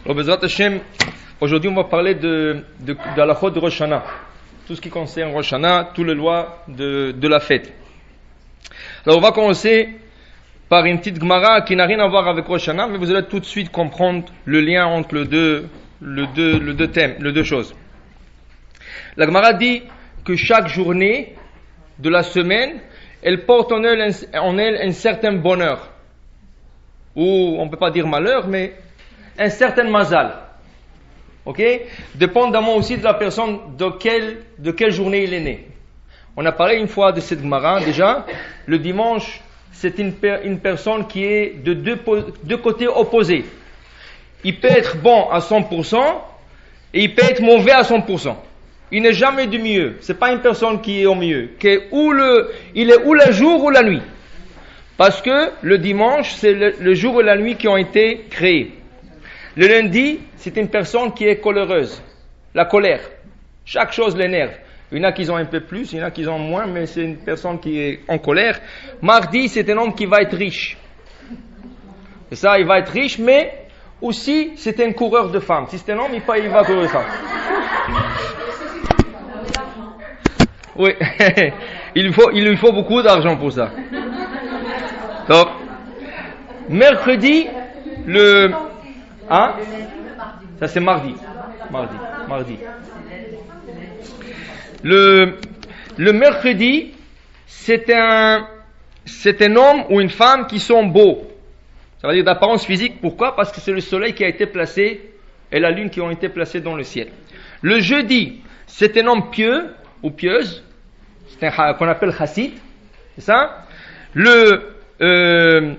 Alors, Bezrat Hashem, aujourd'hui on va parler de la faute de Rosh Hashanah. Tout ce qui concerne Rosh Hashanah, toutes les lois de la fête. Alors on va commencer par une petite Gemara qui n'a rien à voir avec Rosh Hashanah, mais vous allez tout de suite comprendre le lien entre les deux thèmes, les deux choses. La Gemara dit que chaque journée de la semaine, elle porte en elle un certain bonheur. Ou on ne peut pas dire malheur, mais un certain mazal. Ok? Dépendamment aussi de la personne de quelle journée il est né. On a parlé une fois de cette Gemara déjà. Le dimanche, c'est une personne qui est de deux côtés opposés. Il peut être bon à 100% et il peut être mauvais à 100%. Il n'est jamais du milieu. C'est pas une personne qui est au milieu. Il est ou le jour ou la nuit. Parce que le dimanche, c'est le jour et la nuit qui ont été créés. Le lundi, c'est une personne qui est coléreuse. La colère. Chaque chose l'énerve. Il y en a qui ont un peu plus, il y en a qui ont moins, mais c'est une personne qui est en colère. Mardi, c'est un homme qui va être riche. Et ça, il va être riche, mais aussi, c'est un coureur de femmes. Si c'est un homme, il va courir de femmes. Oui, il lui faut beaucoup d'argent pour ça. Donc, mercredi, ça c'est mardi. Le mercredi, c'est un homme ou une femme qui sont beaux. Ça veut dire d'apparence physique. Pourquoi? Parce que c'est le soleil qui a été placé et la lune qui ont été placés dans le ciel. Le jeudi, c'est un homme pieux ou pieuse. C'est qu'on appelle chassid. C'est ça? Comment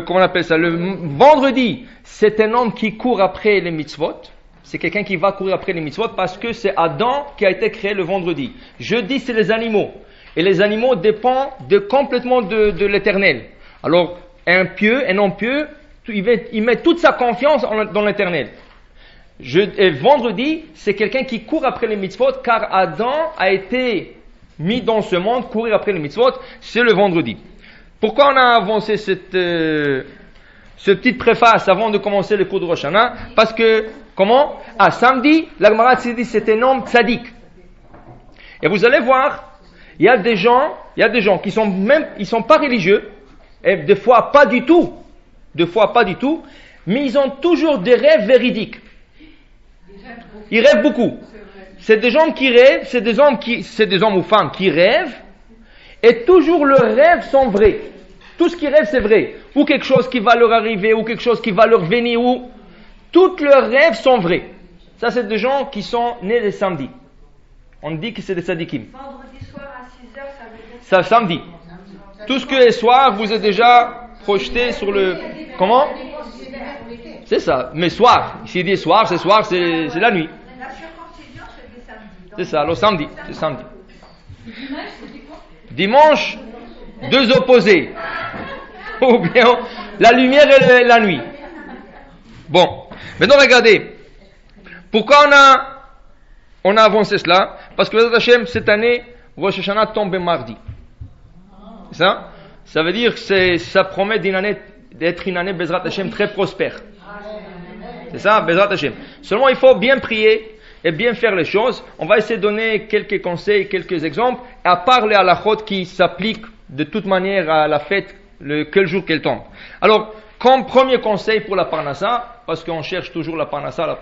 on appelle ça? Le vendredi, c'est un homme qui court après les mitzvot. C'est quelqu'un qui va courir après les mitzvot parce que c'est Adam qui a été créé le vendredi. Jeudi, c'est les animaux. Et les animaux dépendent complètement de l'éternel. Alors, un homme pieux, il met toute sa confiance dans l'éternel. Et vendredi, c'est quelqu'un qui court après les mitzvot car Adam a été mis dans ce monde, courir après les mitzvot, c'est le vendredi. Pourquoi on a avancé cette petite préface avant de commencer le cours de Rosh Hashanah? Parce que, samedi, la Gemara dit c'est un homme tzaddik. Et vous allez voir, il y a des gens qui ils sont pas religieux, et des fois pas du tout, mais ils ont toujours des rêves véridiques. Ils rêvent beaucoup. C'est des gens qui rêvent, c'est des hommes ou femmes qui rêvent, et toujours leurs rêves sont vrais. Tout ce qu'ils rêvent, c'est vrai. Ou quelque chose qui va leur arriver, ou quelque chose qui va leur venir, ou tous leurs rêves sont vrais. Ça, c'est des gens qui sont nés le samedi. On dit que c'est des tzadikim. Vendredi soir à 6h, ça veut dire... Ça, samedi. Tout ce que est soir, vous êtes déjà projeté sur le... Comment? C'est ça. Mais soir. S'il dit soir, c'est la nuit. La circoncision, c'est le samedi. C'est ça, le samedi. C'est samedi. Dimanche, deux opposés. Ou bien la lumière et la nuit. Bon, maintenant regardez. Pourquoi on a avancé cela? Parce que Bezrat Hashem, cette année, Rosh Hashanah tombe mardi. C'est ça? Ça veut dire que ça promet d'être une année Bezrat Hashem très prospère. C'est ça, Bezrat Hashem. Seulement, il faut bien prier et bien faire les choses. On va essayer de donner quelques conseils, quelques exemples, à part les halachot qui s'appliquent de toute manière à la fête, quel jour qu'elle tombe. Alors, comme premier conseil pour la parnassa, parce qu'on cherche toujours la parnassa,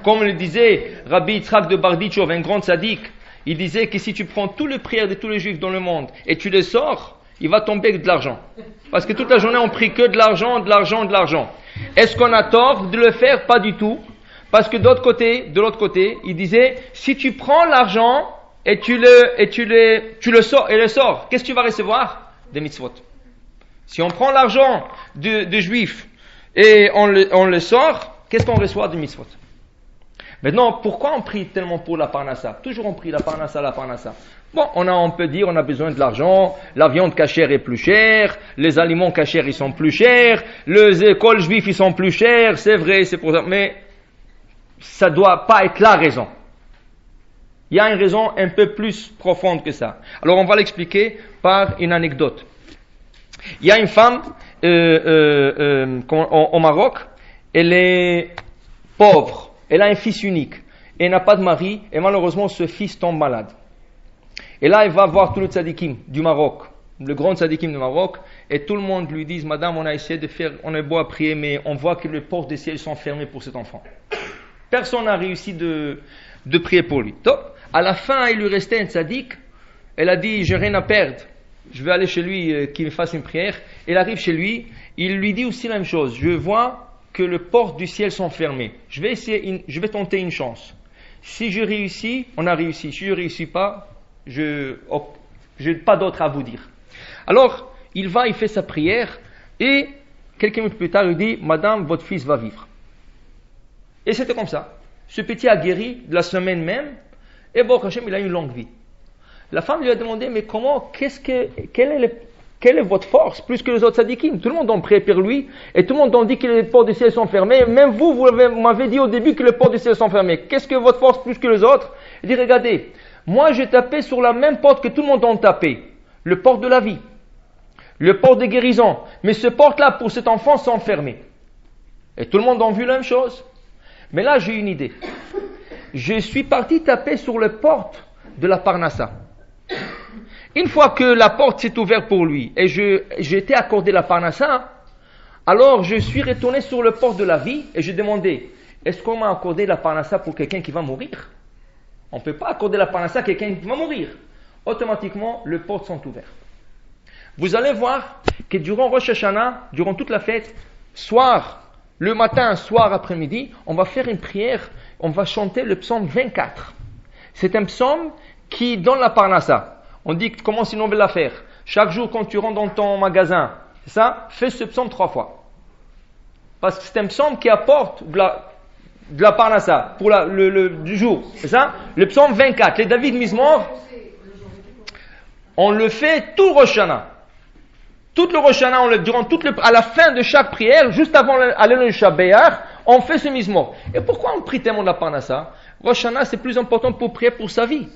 comme le disait Rabbi Yitzhak de Bardichov, un grand tzaddik, il disait que si tu prends tous les prières de tous les juifs dans le monde et tu les sors, il va tomber de l'argent. Parce que toute la journée on prie que de l'argent. Est-ce qu'on a tort de le faire? Pas du tout. Parce que de l'autre côté, il disait, si tu prends l'argent et tu le sors, qu'est-ce que tu vas recevoir? Des mitzvot. Si on prend l'argent de juifs et on le sort, qu'est-ce qu'on reçoit des mitzvot? Maintenant, pourquoi on prie tellement pour la parnassa? Toujours on prie la parnassa. Bon, on peut dire, on a besoin de l'argent, la viande cachère est plus chère, les aliments cachers ils sont plus chers, les écoles juives ils sont plus chères, c'est vrai, c'est pour ça, mais ça doit pas être la raison. Il y a une raison un peu plus profonde que ça. Alors on va l'expliquer par une anecdote. Il y a une femme au Maroc, elle est pauvre, elle a un fils unique, et elle n'a pas de mari, et malheureusement ce fils tombe malade. Et là, elle va voir tout le tzadikim du Maroc, le grand tzadikim du Maroc, et tout le monde lui dit, madame, on a essayé de faire, on est beau à prier, mais on voit que les portes des ciels sont fermées pour cet enfant. Personne n'a réussi de prier pour lui. Donc, à la fin, il lui restait un tzadik, elle a dit, j'ai rien à perdre, je vais aller chez lui, qu'il me fasse une prière. Elle arrive chez lui, il lui dit aussi la même chose, je vois que les portes du ciel sont fermées, je vais tenter une chance. Si je réussis, on a réussi, si je ne réussis pas, je n'ai pas d'autre à vous dire. Alors, il va, il fait sa prière, et quelques minutes plus tard, il dit, madame, votre fils va vivre. Et c'était comme ça. Ce petit a guéri de la semaine même, et Baruch Hashem, il a une longue vie. La femme lui a demandé, mais comment, quelle est votre force, plus que les autres tzadikim? Tout le monde en prie pour lui, et tout le monde en dit que les portes du ciel sont fermées. Même vous m'avez dit au début que les portes du ciel sont fermées. Qu'est-ce que votre force plus que les autres? Il dit, regardez, moi j'ai tapé sur la même porte que tout le monde en tapé, le porte de la vie, le porte de guérison, mais ce porte-là pour cet enfant sont fermées. Et tout le monde a vu la même chose. Mais là j'ai une idée. Je suis parti taper sur le porte de la Parnassa. Une fois que la porte s'est ouverte pour lui et j'ai été accordé la Parnassa, alors je suis retourné sur le porte de la vie et j'ai demandé, est-ce qu'on m'a accordé la Parnassa pour quelqu'un qui va mourir? On ne peut pas accorder la Parnassa à quelqu'un qui va mourir. Automatiquement, les portes sont ouvertes. Vous allez voir que durant Rosh Hashanah, durant toute la fête, soir, le matin, soir, après-midi, on va faire une prière, on va chanter le psaume 24. C'est un psaume qui donne la Parnassa. On dit comment sinon on veut la faire. Chaque jour quand tu rentres dans ton magasin, c'est ça, fais ce psaume 3 fois. Parce que c'est un psaume qui apporte de la Parnassa pour du jour. C'est ça? Le psaume 24, les David Mizmor, on le fait tout le Rosh Hashanah. Tout le Rosh Hashanah, à la fin de chaque prière, juste avant aller le Shabbat, on fait ce Mizmor. Et pourquoi on prie tellement de la Parnassa? Rosh Hashanah, c'est plus important pour prier pour sa vie.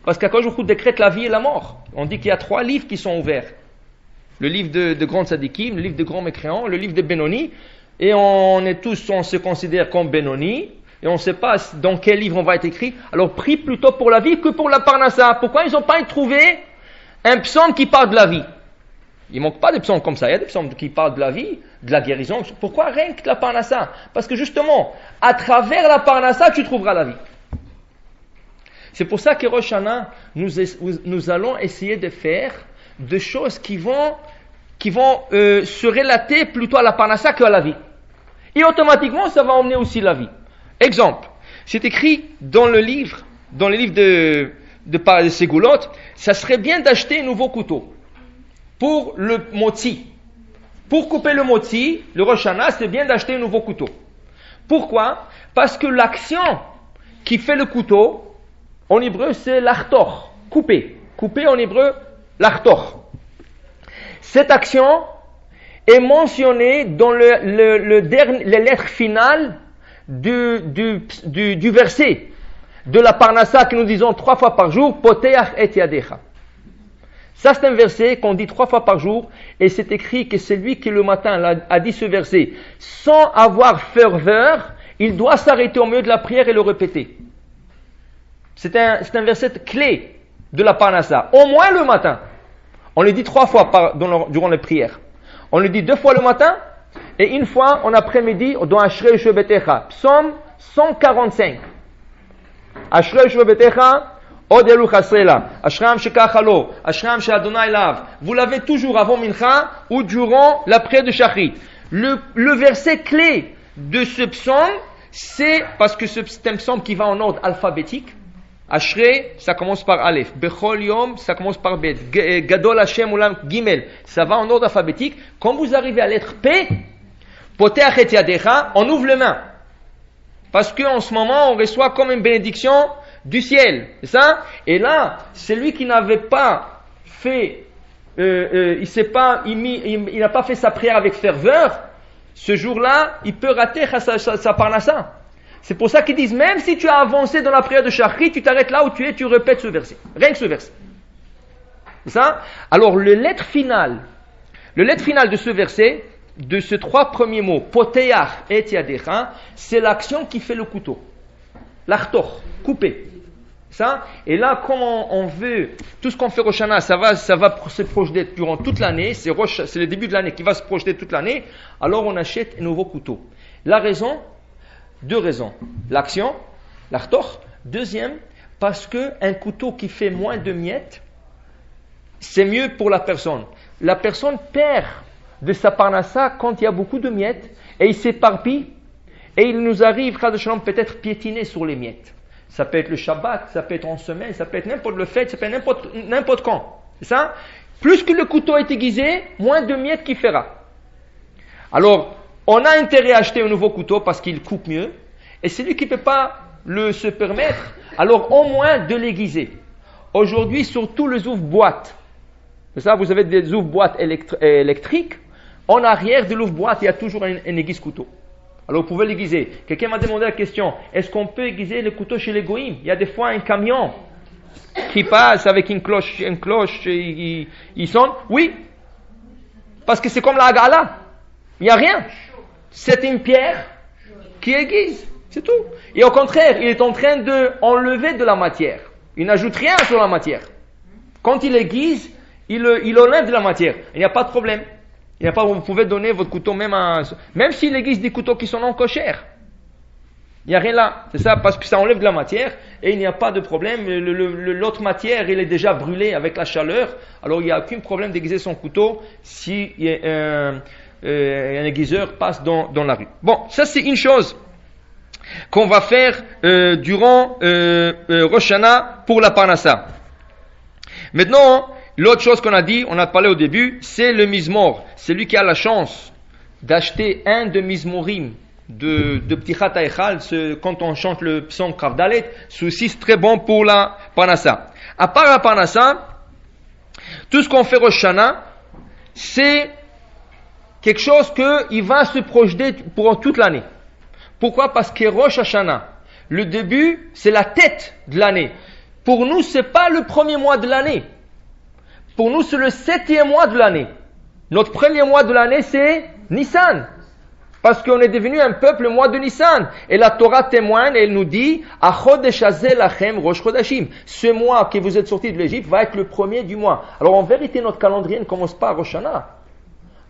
Parce qu'Akadosh Baruch Hu décrète la vie et la mort. On dit qu'il y a 3 livres qui sont ouverts. Le livre de Grand Tzadikim, le livre de Grand Mécréant, le livre de Benoni. Et on se considère comme Benoni. Et on ne sait pas dans quel livre on va être écrit. Alors prie plutôt pour la vie que pour la Parnassa. Pourquoi ils n'ont pas trouvé un psaume qui parle de la vie? Il ne manque pas de psaumes comme ça. Il y a des psaumes qui parlent de la vie, de la guérison. Pourquoi rien que la Parnassa? Parce que justement, à travers la Parnassa, tu trouveras la vie. C'est pour ça que Rosh Hashanah, nous allons essayer de faire des choses qui vont se relater plutôt à la Parnassa qu'à la vie. Et automatiquement, ça va emmener aussi la vie. Exemple, c'est écrit dans le livre de Ségoulot, ça serait bien d'acheter un nouveau couteau pour le moti. Pour couper le moti, le Rosh Hashanah, c'est bien d'acheter un nouveau couteau. Pourquoi? Parce que l'action qui fait le couteau, en hébreu, c'est l'achtor, couper. Couper en hébreu, l'achtor. Cette action est mentionnée dans les lettres finales du verset de la Parnassa que nous disons 3 fois par jour, Poteach et Yadecha. Ça, c'est un verset qu'on dit 3 fois par jour, et c'est écrit que celui qui le matin a dit ce verset sans avoir ferveur, il doit s'arrêter au milieu de la prière et le répéter. C'est un verset clé de la Parnassa. Au moins le matin. On le dit 3 fois durant les prières. On le dit 2 fois le matin et 1 fois en après-midi dans Ashrei Shebetecha. Psaume 145. Ashrei Shebetecha, Od Elu Chasrela. Ashram Shekachalo. Ashram She'adonai Lav. Vous l'avez toujours avant Mincha ou durant la prière de Shachrit. Le verset clé de ce psaume, c'est parce que c'est un psaume qui va en ordre alphabétique. Ashrei, ça commence par Aleph. Bechol Yom, ça commence par Bet. Gadol Hashem Ulam Gimel, ça va en ordre alphabétique. Quand vous arrivez à la lettre P, Poteach et Yadecha, on ouvre les mains. Parce qu'en ce moment, on reçoit comme une bénédiction du ciel. C'est ça? Et là, celui qui n'avait pas fait, il n'a pas fait sa prière avec ferveur, ce jour-là, il peut rater sa Parnassa. C'est pour ça qu'ils disent, même si tu as avancé dans la prière de Shachrit, tu t'arrêtes là où tu es, tu répètes ce verset. Rien que ce verset. C'est ça? Alors, le lettre finale de ce verset, de ces 3 premiers mots, poteach et yadecha, c'est l'action qui fait le couteau. L'artor, couper. Ça, et là, comme on veut, tout ce qu'on fait Rosh Hashanah, ça va se projeter durant toute l'année, c'est le début de l'année qui va se projeter toute l'année, alors on achète un nouveau couteau. La raison, 2 raisons. L'action, l'artor. Deuxième, parce qu'un couteau qui fait moins de miettes, c'est mieux pour la personne. La personne perd de sa parnassa quand il y a beaucoup de miettes, et il s'éparpille, et il nous arrive, peut-être piétiner sur les miettes. Ça peut être le Shabbat, ça peut être en semaine, ça peut être n'importe le fête, ça peut être n'importe quand. C'est ça? Plus que le couteau est aiguisé, moins de miettes qu'il fera. Alors, on a intérêt à acheter un nouveau couteau parce qu'il coupe mieux. Et celui qui ne peut pas se permettre, alors au moins de l'aiguiser. Aujourd'hui, surtout les ouvre-boîtes. C'est ça, vous avez des ouvre-boîtes électriques. En arrière de l'ouvre-boîte, il y a toujours un aiguise couteau. Alors vous pouvez l'aiguiser. Quelqu'un m'a demandé la question, est-ce qu'on peut aiguiser le couteau chez les goïms? Il y a des fois un camion qui passe avec une cloche, il sonne. Oui, parce que c'est comme la Hagala. Il n'y a rien. C'est une pierre qui aiguise. C'est tout. Et au contraire, il est en train d'enlever de la matière. Il n'ajoute rien sur la matière. Quand il aiguise, il enlève de la matière. Il n'y a pas de problème. Il n'y a pas, vous pouvez donner votre couteau même s'il existe des couteaux qui sont non cochers. Il n'y a rien là. C'est ça, parce que ça enlève de la matière et il n'y a pas de problème. L'autre matière, il est déjà brûlée avec la chaleur. Alors il n'y a aucun problème d'aiguiser son couteau si un aiguiseur passe dans la rue. Bon, ça c'est une chose qu'on va faire durant Rosh Hashanah pour la Parnassa. Maintenant, l'autre chose qu'on a dit, on a parlé au début, c'est le mizmor. Celui qui a la chance d'acheter un de mizmorim de Ptichat HaEchal, quand on chante le psaume Kaf Dalet, c'est aussi très bon pour la Parnassa. À part la Parnassa, tout ce qu'on fait Rosh Hashanah, c'est quelque chose qui va se projeter pour toute l'année. Pourquoi? Parce que Rosh Hashanah, le début, c'est la tête de l'année. Pour nous, c'est pas le premier mois de l'année. Pour nous, c'est le 7e mois de l'année. Notre premier mois de l'année, c'est Nissan. Parce qu'on est devenu un peuple le mois de Nissan. Et la Torah témoigne et elle nous dit, Achodesh hazeh lachem rosh chodashim. Ce mois que vous êtes sortis de l'Égypte va être le premier du mois. Alors en vérité, notre calendrier ne commence pas à Rosh Hashanah.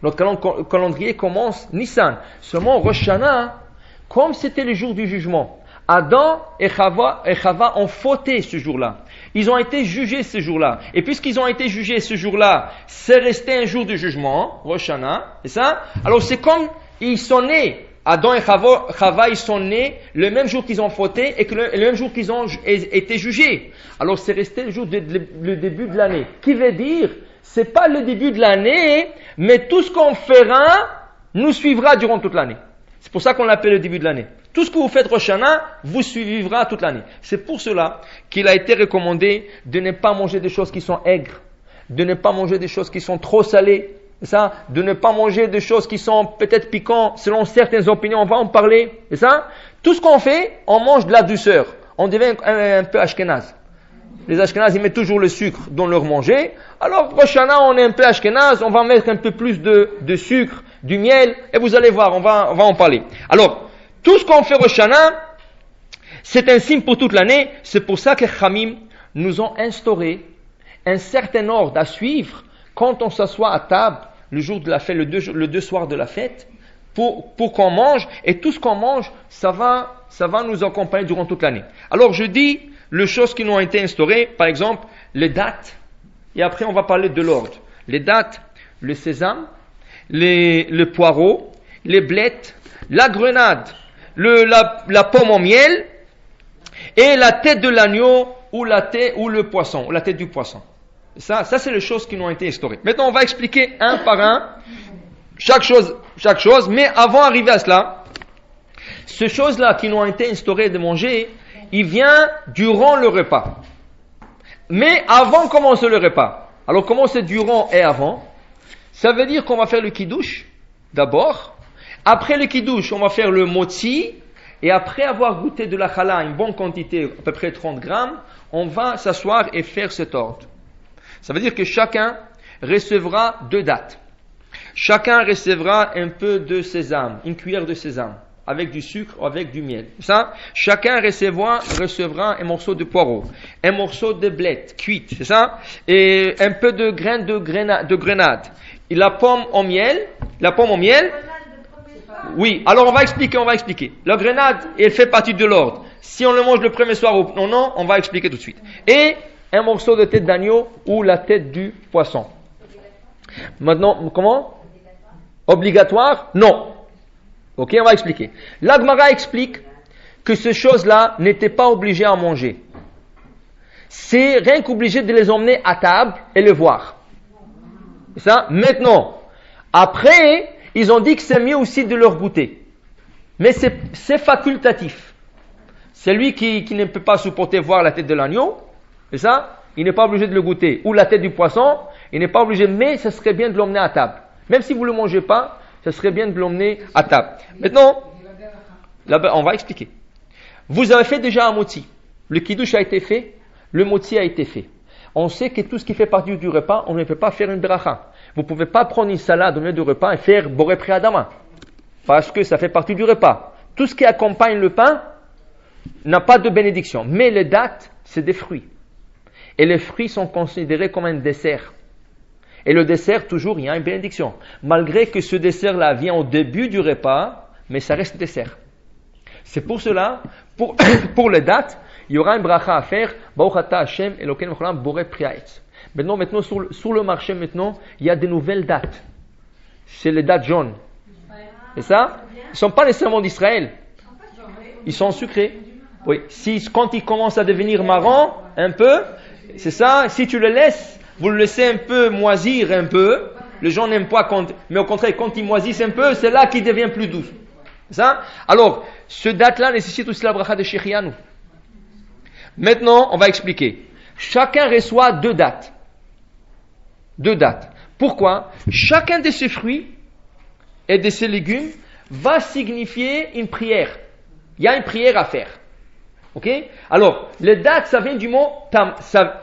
Notre calendrier commence Nissan. Seulement Rosh Hashanah, comme c'était le jour du jugement, Adam et Chava ont fauté ce jour-là. Ils ont été jugés ce jour-là. Et puisqu'ils ont été jugés ce jour-là, c'est resté un jour de jugement, Rosh Hashanah, c'est ça? Alors c'est comme ils sont nés, Adam et Chava, ils sont nés le même jour qu'ils ont fauté et le même jour qu'ils ont été jugés. Alors c'est resté le jour le début de l'année. Qui veut dire, c'est pas le début de l'année, mais tout ce qu'on fera nous suivra durant toute l'année. C'est pour ça qu'on l'appelle le début de l'année. Tout ce que vous faites Rosh Hashanah vous suivra toute l'année. C'est pour cela qu'il a été recommandé de ne pas manger des choses qui sont aigres, de ne pas manger des choses qui sont trop salées, ça, de ne pas manger des choses qui sont peut-être piquantes, selon certaines opinions, on va en parler, c'est ça. Tout ce qu'on fait, on mange de la douceur. On devient un peu ashkénaze. Les ashkénazes, ils mettent toujours le sucre dans leur manger. Alors, Rosh Hashanah, on est un peu ashkénaze, on va mettre un peu plus de sucre, du miel, et vous allez voir, on va en parler. Alors, tout ce qu'on fait Rosh Hashanah, c'est un signe pour toute l'année. C'est pour ça que les Khamim nous ont instauré un certain ordre à suivre quand on s'assoit à table le jour de la fête, le deux soirs de la fête, pour qu'on mange. Et tout ce qu'on mange, ça va nous accompagner durant toute l'année. Alors je dis les choses qui nous ont été instaurées, par exemple les dates, et après on va parler de l'ordre. Les dates, le sésame, le poireau, les blettes, la grenade, la pomme en miel et la tête de l'agneau ou le poisson, ou la tête du poisson. Ça c'est les choses qui nous ont été instaurées. Maintenant on va expliquer un par un chaque chose, mais avant d'arriver à cela, ces choses-là qui nous ont été instaurées de manger, il vient durant le repas. Mais avant de commencer le repas. Alors comment c'est durant et avant? Ça veut dire qu'on va faire le kiddush d'abord. Après le kiddush, on va faire le motzi. Et après avoir goûté de la challah, une bonne quantité, à peu près 30 grammes, on va s'asseoir et faire cet ordre. Ça veut dire que chacun recevra 2 dates. chacun recevra un peu de sésame, une cuillère de sésame, avec du sucre ou avec du miel. Ça, chacun recevra un morceau de poireau, un morceau de blette cuite, c'est ça, et un peu de graines de grenade. Et la pomme au miel, oui, alors on va expliquer. La grenade, elle fait partie de l'ordre. Si on le mange le premier soir ou non, on va expliquer tout de suite. Et un morceau de tête d'agneau ou la tête du poisson. Maintenant, comment? Obligatoire? Non. Ok, on va expliquer. La Gemara explique que ces choses-là n'étaient pas obligées à manger. C'est rien qu'obligé de les emmener à table et les voir. C'est ça? Maintenant, après, ils ont dit que c'est mieux aussi de leur goûter. Mais c'est facultatif. Celui qui ne peut pas supporter voir la tête de l'agneau, c'est ça? Il n'est pas obligé de le goûter. Ou la tête du poisson, il n'est pas obligé, mais ce serait bien de l'emmener à table. Même si vous ne le mangez pas, ce serait bien de l'emmener à table. Maintenant, là-bas, on va expliquer. Vous avez fait déjà un moti. Le kiddush a été fait, le moti a été fait. On sait que tout ce qui fait partie du repas, on ne peut pas faire une bracha. Vous ne pouvez pas prendre une salade au milieu du repas et faire boré priadama. Parce que ça fait partie du repas. Tout ce qui accompagne le pain n'a pas de bénédiction. Mais les dattes, c'est des fruits. Et les fruits sont considérés comme un dessert. Et le dessert, toujours, il y a une bénédiction. Malgré que ce dessert-là vient au début du repas, mais ça reste dessert. C'est pour cela, pour les dates, il y aura une bracha à faire. Maintenant, sur le marché, il y a de nouvelles dates. C'est les dates jaunes. C'est ça? Ils ne sont pas nécessairement d'Israël. Ils sont sucrés. Oui. Quand ils commencent à devenir marrons, un peu, c'est ça. Si tu le laisses, vous le laissez un peu moisir un peu. Les gens n'aiment pas mais au contraire, quand ils moisissent un peu, c'est là qu'il devient plus doux. C'est ça? Alors, ce date-là nécessite aussi la bracha de Shechianu. Maintenant, on va expliquer. Chacun reçoit deux dates. Pourquoi? Chacun de ces fruits et de ces légumes va signifier une prière. Il y a une prière à faire. Ok? Alors, les dates, ça vient du mot tam.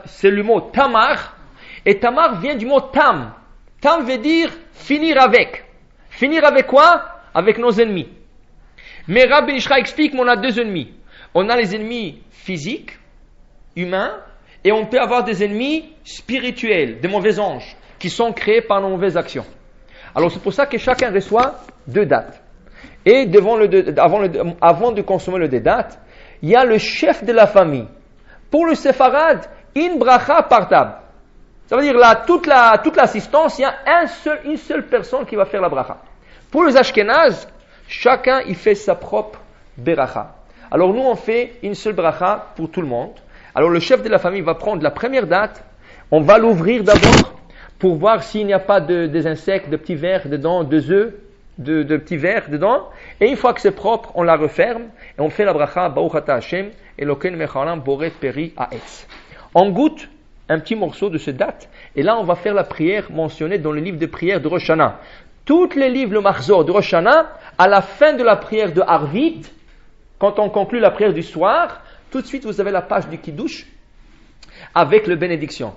C'est le mot tamar. Et tamar vient du mot tam. Tam veut dire finir avec. Finir avec quoi? Avec nos ennemis. Mais Rabbi Nishra explique qu'on a deux ennemis. On a les ennemis physiques, humains, et on peut avoir des ennemis spirituels, des mauvais anges, qui sont créés par nos mauvaises actions. Alors c'est pour ça que chacun reçoit deux dates. Et avant de consommer le deux dates, il y a le chef de la famille. Pour le séfarade, une bracha par table. Ça veut dire là, toute l'assistance, il y a une seule personne qui va faire la bracha. Pour les ashkénazes, chacun il fait sa propre bracha. Alors nous on fait une seule bracha pour tout le monde. Alors le chef de la famille va prendre la première date, on va l'ouvrir d'abord pour voir s'il n'y a pas des insectes, de petits vers dedans, des œufs, de petits vers dedans. Et une fois que c'est propre, on la referme et on fait la bracha Baruch Ata Hashem Elokeinu Mechaolam Boré Peri Haetz. On goûte un petit morceau de cette date et là on va faire la prière mentionnée dans le livre de prière de Rosh Hashanah. Tous les livres, le Mahzor de Rosh Hashanah, à la fin de la prière de Arvit, quand on conclut la prière du soir, tout de suite vous avez la page du Kiddush avec le bénédiction.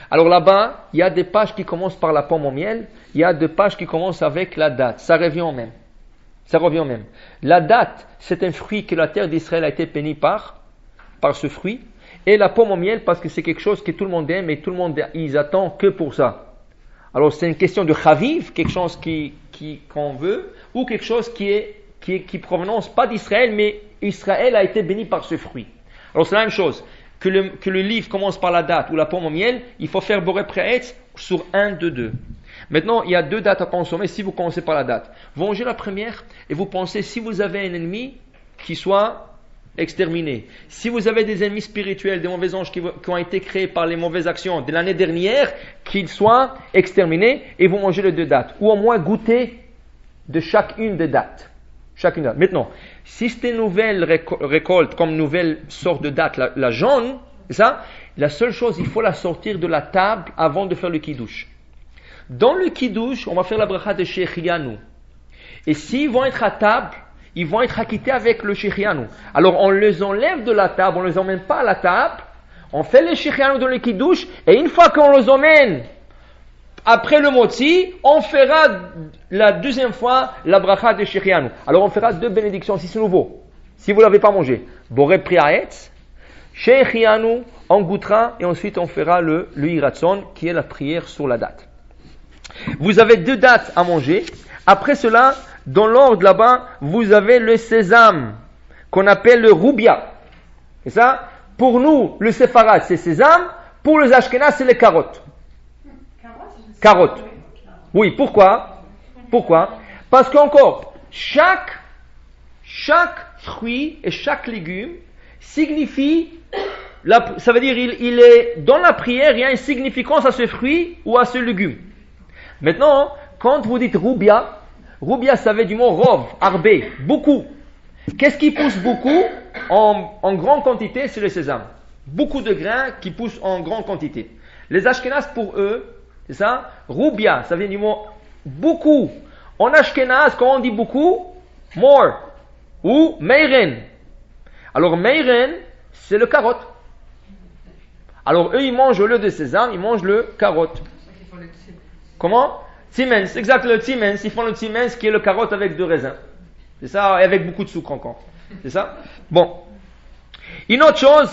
Alors là-bas, il y a des pages qui commencent par la pomme au miel, il y a des pages qui commencent avec la date. Ça revient au même. La date, c'est un fruit que la terre d'Israël a été bénie par ce fruit. Et la pomme au miel, parce que c'est quelque chose que tout le monde aime et tout le monde ils attendent que pour ça. Alors c'est une question de chaviv, quelque chose qu'on veut, ou quelque chose qui provenance pas d'Israël, mais Israël a été béni par ce fruit. Alors c'est la même chose. Que le livre commence par la date ou la pomme au miel, il faut faire boré préetz sur un de deux. Maintenant, il y a deux dates à consommer si vous commencez par la date. Vous mangez la première et vous pensez si vous avez un ennemi qui soit exterminé. Si vous avez des ennemis spirituels, des mauvais anges qui ont été créés par les mauvaises actions de l'année dernière, qu'ils soient exterminés et vous mangez les deux dates. Ou au moins goûter de chacune des dates. Maintenant, si c'est une nouvelle récolte, comme nouvelle sorte de date, la jaune, ça, la seule chose, il faut la sortir de la table avant de faire le kiddush. Dans le kiddush, on va faire la bracha de Shechianu. Et s'ils vont être à table, ils vont être acquittés avec le Shechianu. Alors on les enlève de la table, on ne les emmène pas à la table, on fait le Shechianu dans le kiddush, et une fois qu'on les emmène après le motzi, on fera la deuxième fois la bracha de Shechianu. Alors on fera 2 bénédictions si c'est nouveau. Si vous ne l'avez pas mangé. Boré priaetz, Shechianu, on goûtera et ensuite on fera le Hiratson qui est la prière sur la date. Vous avez 2 dates à manger. Après cela, dans l'ordre là-bas, vous avez le sésame qu'on appelle le roubia. C'est ça? Pour nous, le séfarad c'est sésame. Pour les ashkénazes, c'est les carottes. Carottes. Oui, pourquoi? Parce qu'encore, chaque fruit et chaque légume signifie, ça veut dire il est dans la prière, il y a une significance à ce fruit ou à ce légume. Maintenant, quand vous dites roubia, ça veut du mot rov, arbé, beaucoup. Qu'est-ce qui pousse beaucoup en grande quantité? C'est le sésame. Beaucoup de grains qui poussent en grande quantité. Les ashkénazes, pour eux, c'est ça? Roubia, ça vient du mot beaucoup. En ashkénaze, quand on dit beaucoup, more. Ou meiren. Alors meiren, c'est le carotte. Alors eux, ils mangent au lieu de sésame, ils mangent le carotte. Comment? Tzimens, exact, le tzimens. Ils font le tzimens qui est le carotte avec 2 raisins. C'est ça, et avec beaucoup de sucre encore. C'est ça? Bon. Une autre chose,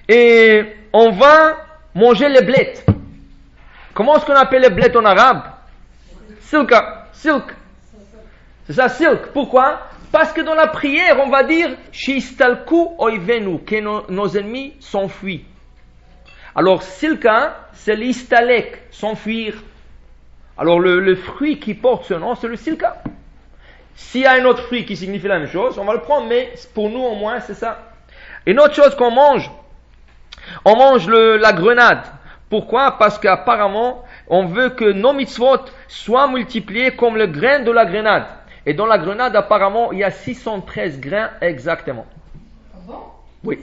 et on va manger les blettes. Comment est-ce qu'on appelle les blettes en arabe? Silk. C'est ça, silk. Pourquoi? Parce que dans la prière, on va dire Shistalku oivenu, que nos ennemis s'enfuient. Alors, silka, c'est l'istalek, s'enfuir. Alors, le fruit qui porte ce nom, c'est le silka. S'il y a un autre fruit qui signifie la même chose, on va le prendre, mais pour nous, au moins, c'est ça. Une autre chose qu'on mange, on mange la grenade. Pourquoi? Parce qu'apparemment, on veut que nos mitzvot soient multipliés comme le grain de la grenade. Et dans la grenade, apparemment, il y a 613 grains exactement. Ah bon? Oui.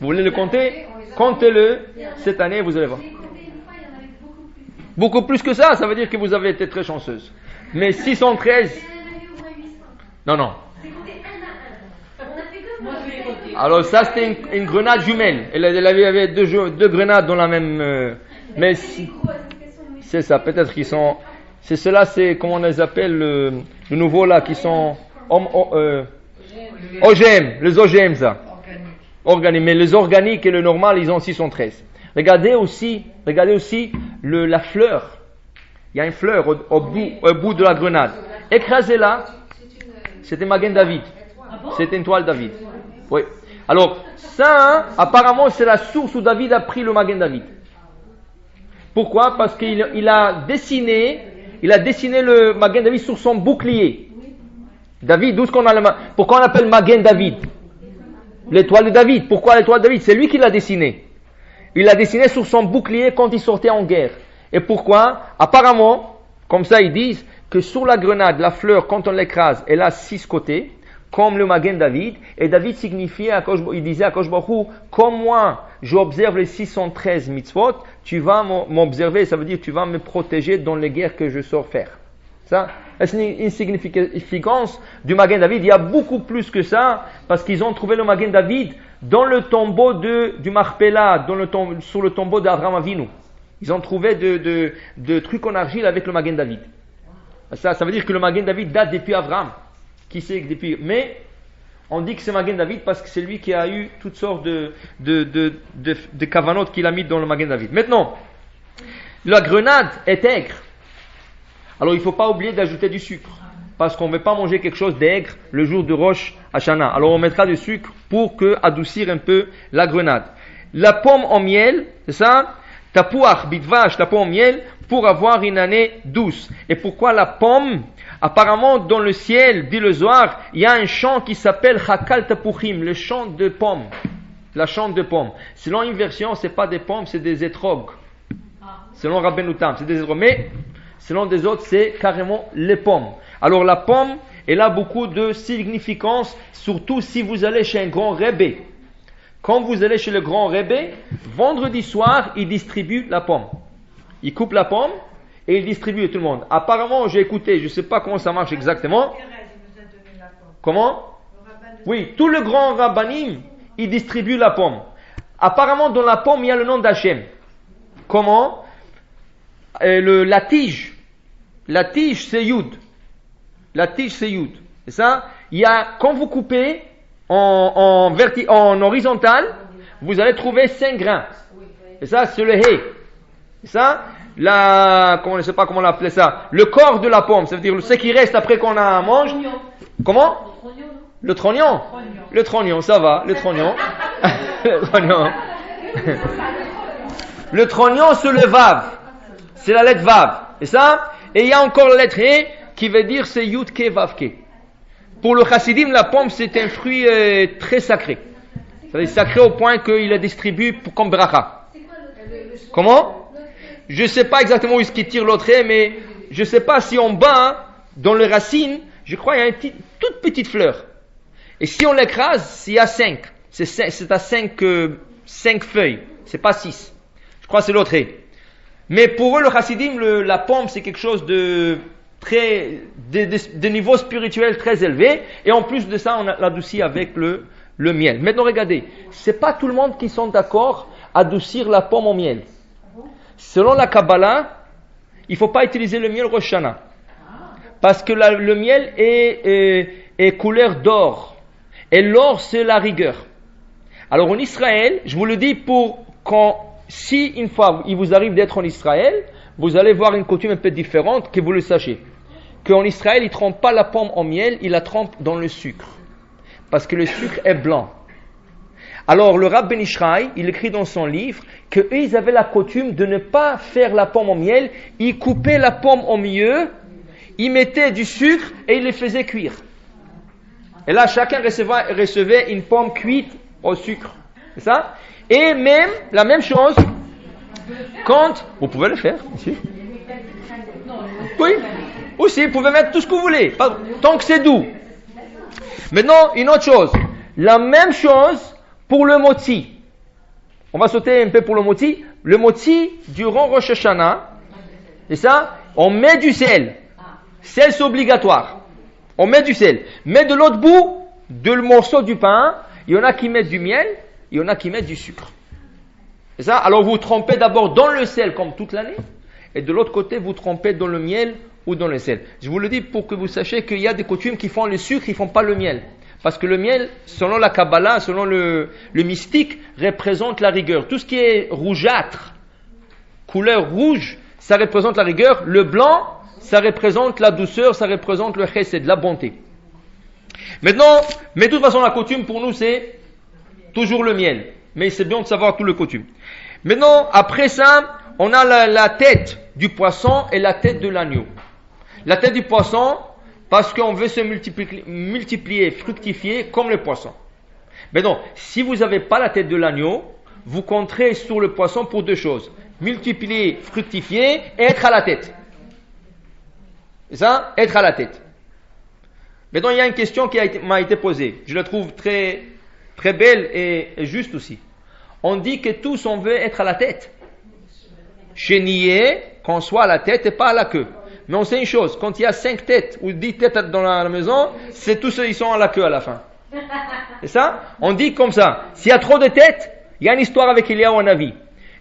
Vous voulez le compter? Comptez-le cette année, vous allez voir. Beaucoup plus que ça, ça veut dire que vous avez été très chanceuse. Mais 613... Non. Alors ça, c'était une grenade jumelle. Elle avait 2 grenades dans la même... mais c'est ça, peut-être qu'ils sont... C'est cela, c'est comment on les appelle, le nouveau là, qui sont... OGM, les OGM ça. Organique. Mais les organiques et le normal, ils ont 613. Regardez aussi la fleur. Il y a une fleur au bout de la grenade. Écrasez-la. C'était Magen David. C'était une toile David. Oui. Alors, ça, apparemment, c'est la source où David a pris le Magen David. Pourquoi? Parce qu'il a dessiné le Magen David sur son bouclier. David, pourquoi on appelle Magen David? L'étoile de David. Pourquoi l'étoile de David? C'est lui qui l'a dessiné. Il l'a dessiné sur son bouclier quand il sortait en guerre. Et pourquoi? Apparemment, comme ça ils disent, que sur la grenade, la fleur, quand on l'écrase, elle a 6 côtés, comme le Magen David. Et David signifiait, il disait à Kosh Baruch Hu, comme moi, j'observe les 613 mitzvot, tu vas m'observer, ça veut dire tu vas me protéger dans les guerres que je sors faire. Ça, c'est une significance du Magen David. Il y a beaucoup plus que ça, parce qu'ils ont trouvé le Magen David dans le tombeau du Marpella, sur le tombeau d'Abraham Avinu. Ils ont trouvé de trucs en argile avec le Magen David. Ça veut dire que le Magen David date depuis Abraham. Qui sait que depuis... Mais on dit que c'est Magen David parce que c'est lui qui a eu toutes sortes de kavanotes qu'il a mis dans le Magen David. Maintenant, la grenade est aigre. Alors il ne faut pas oublier d'ajouter du sucre. Parce qu'on ne veut pas manger quelque chose d'aigre le jour de Rosh Hashanah. Alors on mettra du sucre pour adoucir un peu la grenade. La pomme en miel, c'est ça? Tapuach, bitvash, la pomme en miel, pour avoir une année douce. Et pourquoi la pomme? Apparemment, dans le ciel, dit le Zohar, il y a un chant qui s'appelle Chakal Tapuchim, le chant de pommes. La chante de pommes. Selon une version, c'est pas des pommes, c'est des étrogues. Selon Rabbeinu Tam, c'est des étrogues. Mais, selon des autres, c'est carrément les pommes. Alors la pomme, elle a beaucoup de significance, surtout si vous allez chez un grand rebbe. Quand vous allez chez le grand rebbe, vendredi soir, il distribue la pomme. Il coupe la pomme et il distribue à tout le monde. Apparemment, j'ai écouté, je ne sais pas comment ça marche exactement. Comment? Oui, tout le grand rabbanim, il distribue la pomme. Apparemment, dans la pomme, il y a le nom d'Hachem. Comment? la tige c'est Yud. La tige c'est Yud. Et ça, quand vous coupez en horizontal, vous allez trouver 5 grains. Et ça, c'est le He. Et ça, je ne sais pas comment on l'appelait ça, le corps de la pomme, ça veut dire ce qui reste après qu'on a mange. Comment? Le trognon. Le trognon, ça va, le trognon. Le trognon. Le trognon, c'est le Vav. C'est la lettre Vav. Et ça, et il y a encore la lettre He qui veut dire c'est Yud Ke Vav Ke. Pour le chassidim, la pomme c'est un fruit très sacré. C'est sacré au point qu'il est distribué comme bracha. Comment? Je ne sais pas exactement où est-ce qu'il tire l'autre He, mais je ne sais pas si en bas, dans les racines, je crois qu'il y a une toute petite fleur. Et si on l'écrase, il y a 5. C'est à 5 feuilles. C'est pas 6. Je crois que c'est l'autre He. Mais pour eux, le chassidim, la pomme, c'est quelque chose de niveau spirituel très élevé. Et en plus de ça, on l'adoucit avec le miel. Maintenant, regardez. C'est pas tout le monde qui sont d'accord à adoucir la pomme au miel. Selon la Kabbalah, il faut pas utiliser le miel Rosh Hashanah. Parce que le miel est couleur d'or. Et l'or, c'est la rigueur. Alors en Israël, je vous le dis si une fois il vous arrive d'être en Israël, vous allez voir une coutume un peu différente, que vous le sachiez. Qu'en Israël, ils ne trempent pas la pomme en miel, ils la trempent dans le sucre. Parce que le sucre est blanc. Alors le Rav Ben Ishraï, il écrit dans son livre qu'eux, ils avaient la coutume de ne pas faire la pomme en miel, ils coupaient la pomme au milieu, ils mettaient du sucre et ils les faisaient cuire. Et là, chacun recevait une pomme cuite au sucre. C'est ça? Et même, la même chose, quand... Vous pouvez le faire, ici. Oui. Aussi, vous pouvez mettre tout ce que vous voulez, tant que c'est doux. Maintenant, une autre chose. La même chose pour le moti. On va sauter un peu pour le moti. Le moti, durant Rosh Hashanah, c'est ça, on met du sel. Sel, c'est obligatoire. On met du sel. Mais de l'autre bout, de le morceau du pain, il y en a qui mettent du miel, il y en a qui mettent du sucre. C'est ça? Alors vous trempez d'abord dans le sel comme toute l'année, et de l'autre côté, vous trempez dans le miel ou dans le sel. Je vous le dis pour que vous sachiez qu'il y a des coutumes qui font le sucre, ils font pas le miel. Parce que le miel, selon la Kabbalah, selon le mystique, représente la rigueur. Tout ce qui est rougeâtre, couleur rouge, ça représente la rigueur. Le blanc, ça représente la douceur, ça représente le chesed, la bonté. Maintenant, mais de toute façon, la coutume pour nous, c'est toujours le miel. Mais c'est bien de savoir tout le coutume. Maintenant, après ça, on a la tête du poisson et la tête de l'agneau. La tête du poisson, parce qu'on veut se multiplier, fructifier comme le poisson. Mais non, si vous n'avez pas la tête de l'agneau, vous compterez sur le poisson pour 2 choses. Multiplier, fructifier et être à la tête. C'est ça? Être à la tête. Maintenant, il y a une question qui m'a été posée. Je la trouve très, très belle et juste aussi. On dit que tous on veut être à la tête. Chénier, qu'on soit à la tête et pas à la queue. Mais on sait une chose, quand il y a 5 têtes ou 10 têtes dans la maison, c'est tous ceux qui sont à la queue à la fin. C'est ça? On dit comme ça. S'il y a trop de têtes, il y a une histoire avec Eliyahu Hanavi.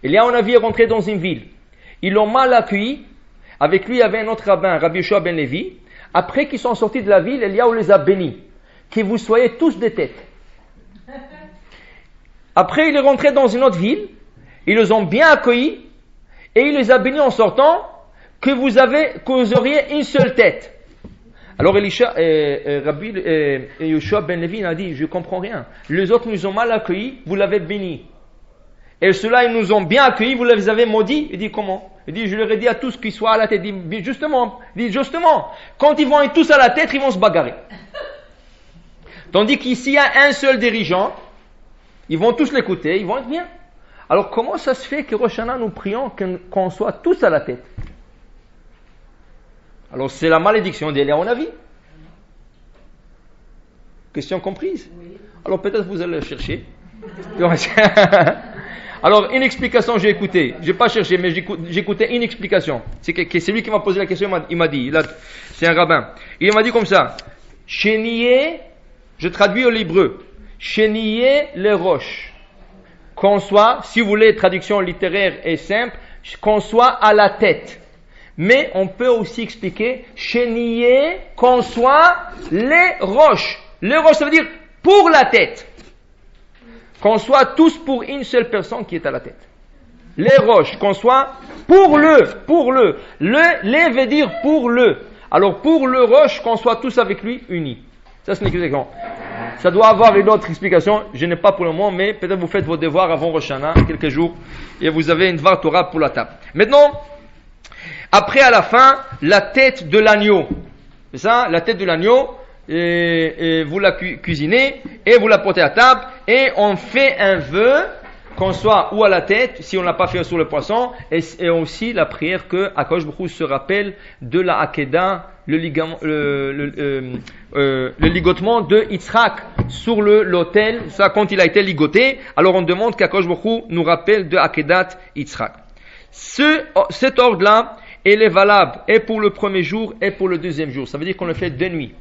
Eliyahu Hanavi est rentré dans une ville. Ils l'ont mal accueilli. Avec lui, il y avait un autre rabbin, Rabbi Yoshua ben Levi. Après qu'ils sont sortis de la ville, Eliyahu les a bénis. Que vous soyez tous des têtes. Après, il est rentré dans une autre ville. Ils les ont bien accueillis. Et il les a bénis en sortant que vous auriez une seule tête. Alors Rabbi Yoshua ben Levi a dit, je comprends rien. Les autres nous ont mal accueillis, vous l'avez béni. Et ceux-là, ils nous ont bien accueillis, vous les avez maudits. Il dit, comment? Il dit, je leur ai dit à tous qu'ils soient à la tête. Il dit, justement, quand ils vont être tous à la tête, ils vont se bagarrer. Tandis qu'ici, il y a un seul dirigeant, ils vont tous l'écouter, ils vont être bien. Alors comment ça se fait que Rosh Hashanah, nous prions qu'on soit tous à la tête? Alors c'est la malédiction d'Eliyahu Hanavi. Question comprise? Alors peut-être vous allez le chercher. Alors une explication j'ai écouté. J'ai pas cherché mais j'ai écouté une explication. C'est lui qui m'a posé la question, il m'a dit, c'est un rabbin. Il m'a dit comme ça. Chénier, je traduis au l'hébreu. Chénier les roches. Qu'on soit, si vous voulez, traduction littéraire et simple, qu'on soit à la tête. Mais on peut aussi expliquer chénier qu'on soit les roches. Les roches, ça veut dire pour la tête. Qu'on soit tous pour une seule personne qui est à la tête. Les roches, qu'on soit pour le. Les veut dire pour le. Alors pour le roche, qu'on soit tous avec lui unis. Ça, c'est une explication. Ça doit avoir une autre explication. Je n'ai pas pour le moment, mais peut-être vous faites vos devoirs avant Rosh Hashanah, quelques jours, et vous avez une Dvar Torah pour la table. Maintenant, après à la fin, la tête de l'agneau. C'est ça, la tête de l'agneau, et vous la cuisinez, et vous la portez à table, et on fait un vœu, qu'on soit ou à la tête, si on ne l'a pas fait sur le poisson, et aussi la prière que Akadosh Baruch Hu se rappelle de la Akedah, le ligotement de Yitzhak sur l'autel, ça quand il a été ligoté, alors on demande qu'Akadosh Baruch Hu nous rappelle de Akedat Yitzhak. Cet ordre-là, il est valable et pour le premier jour et pour le deuxième jour. Ça veut dire qu'on le fait 2 nuits.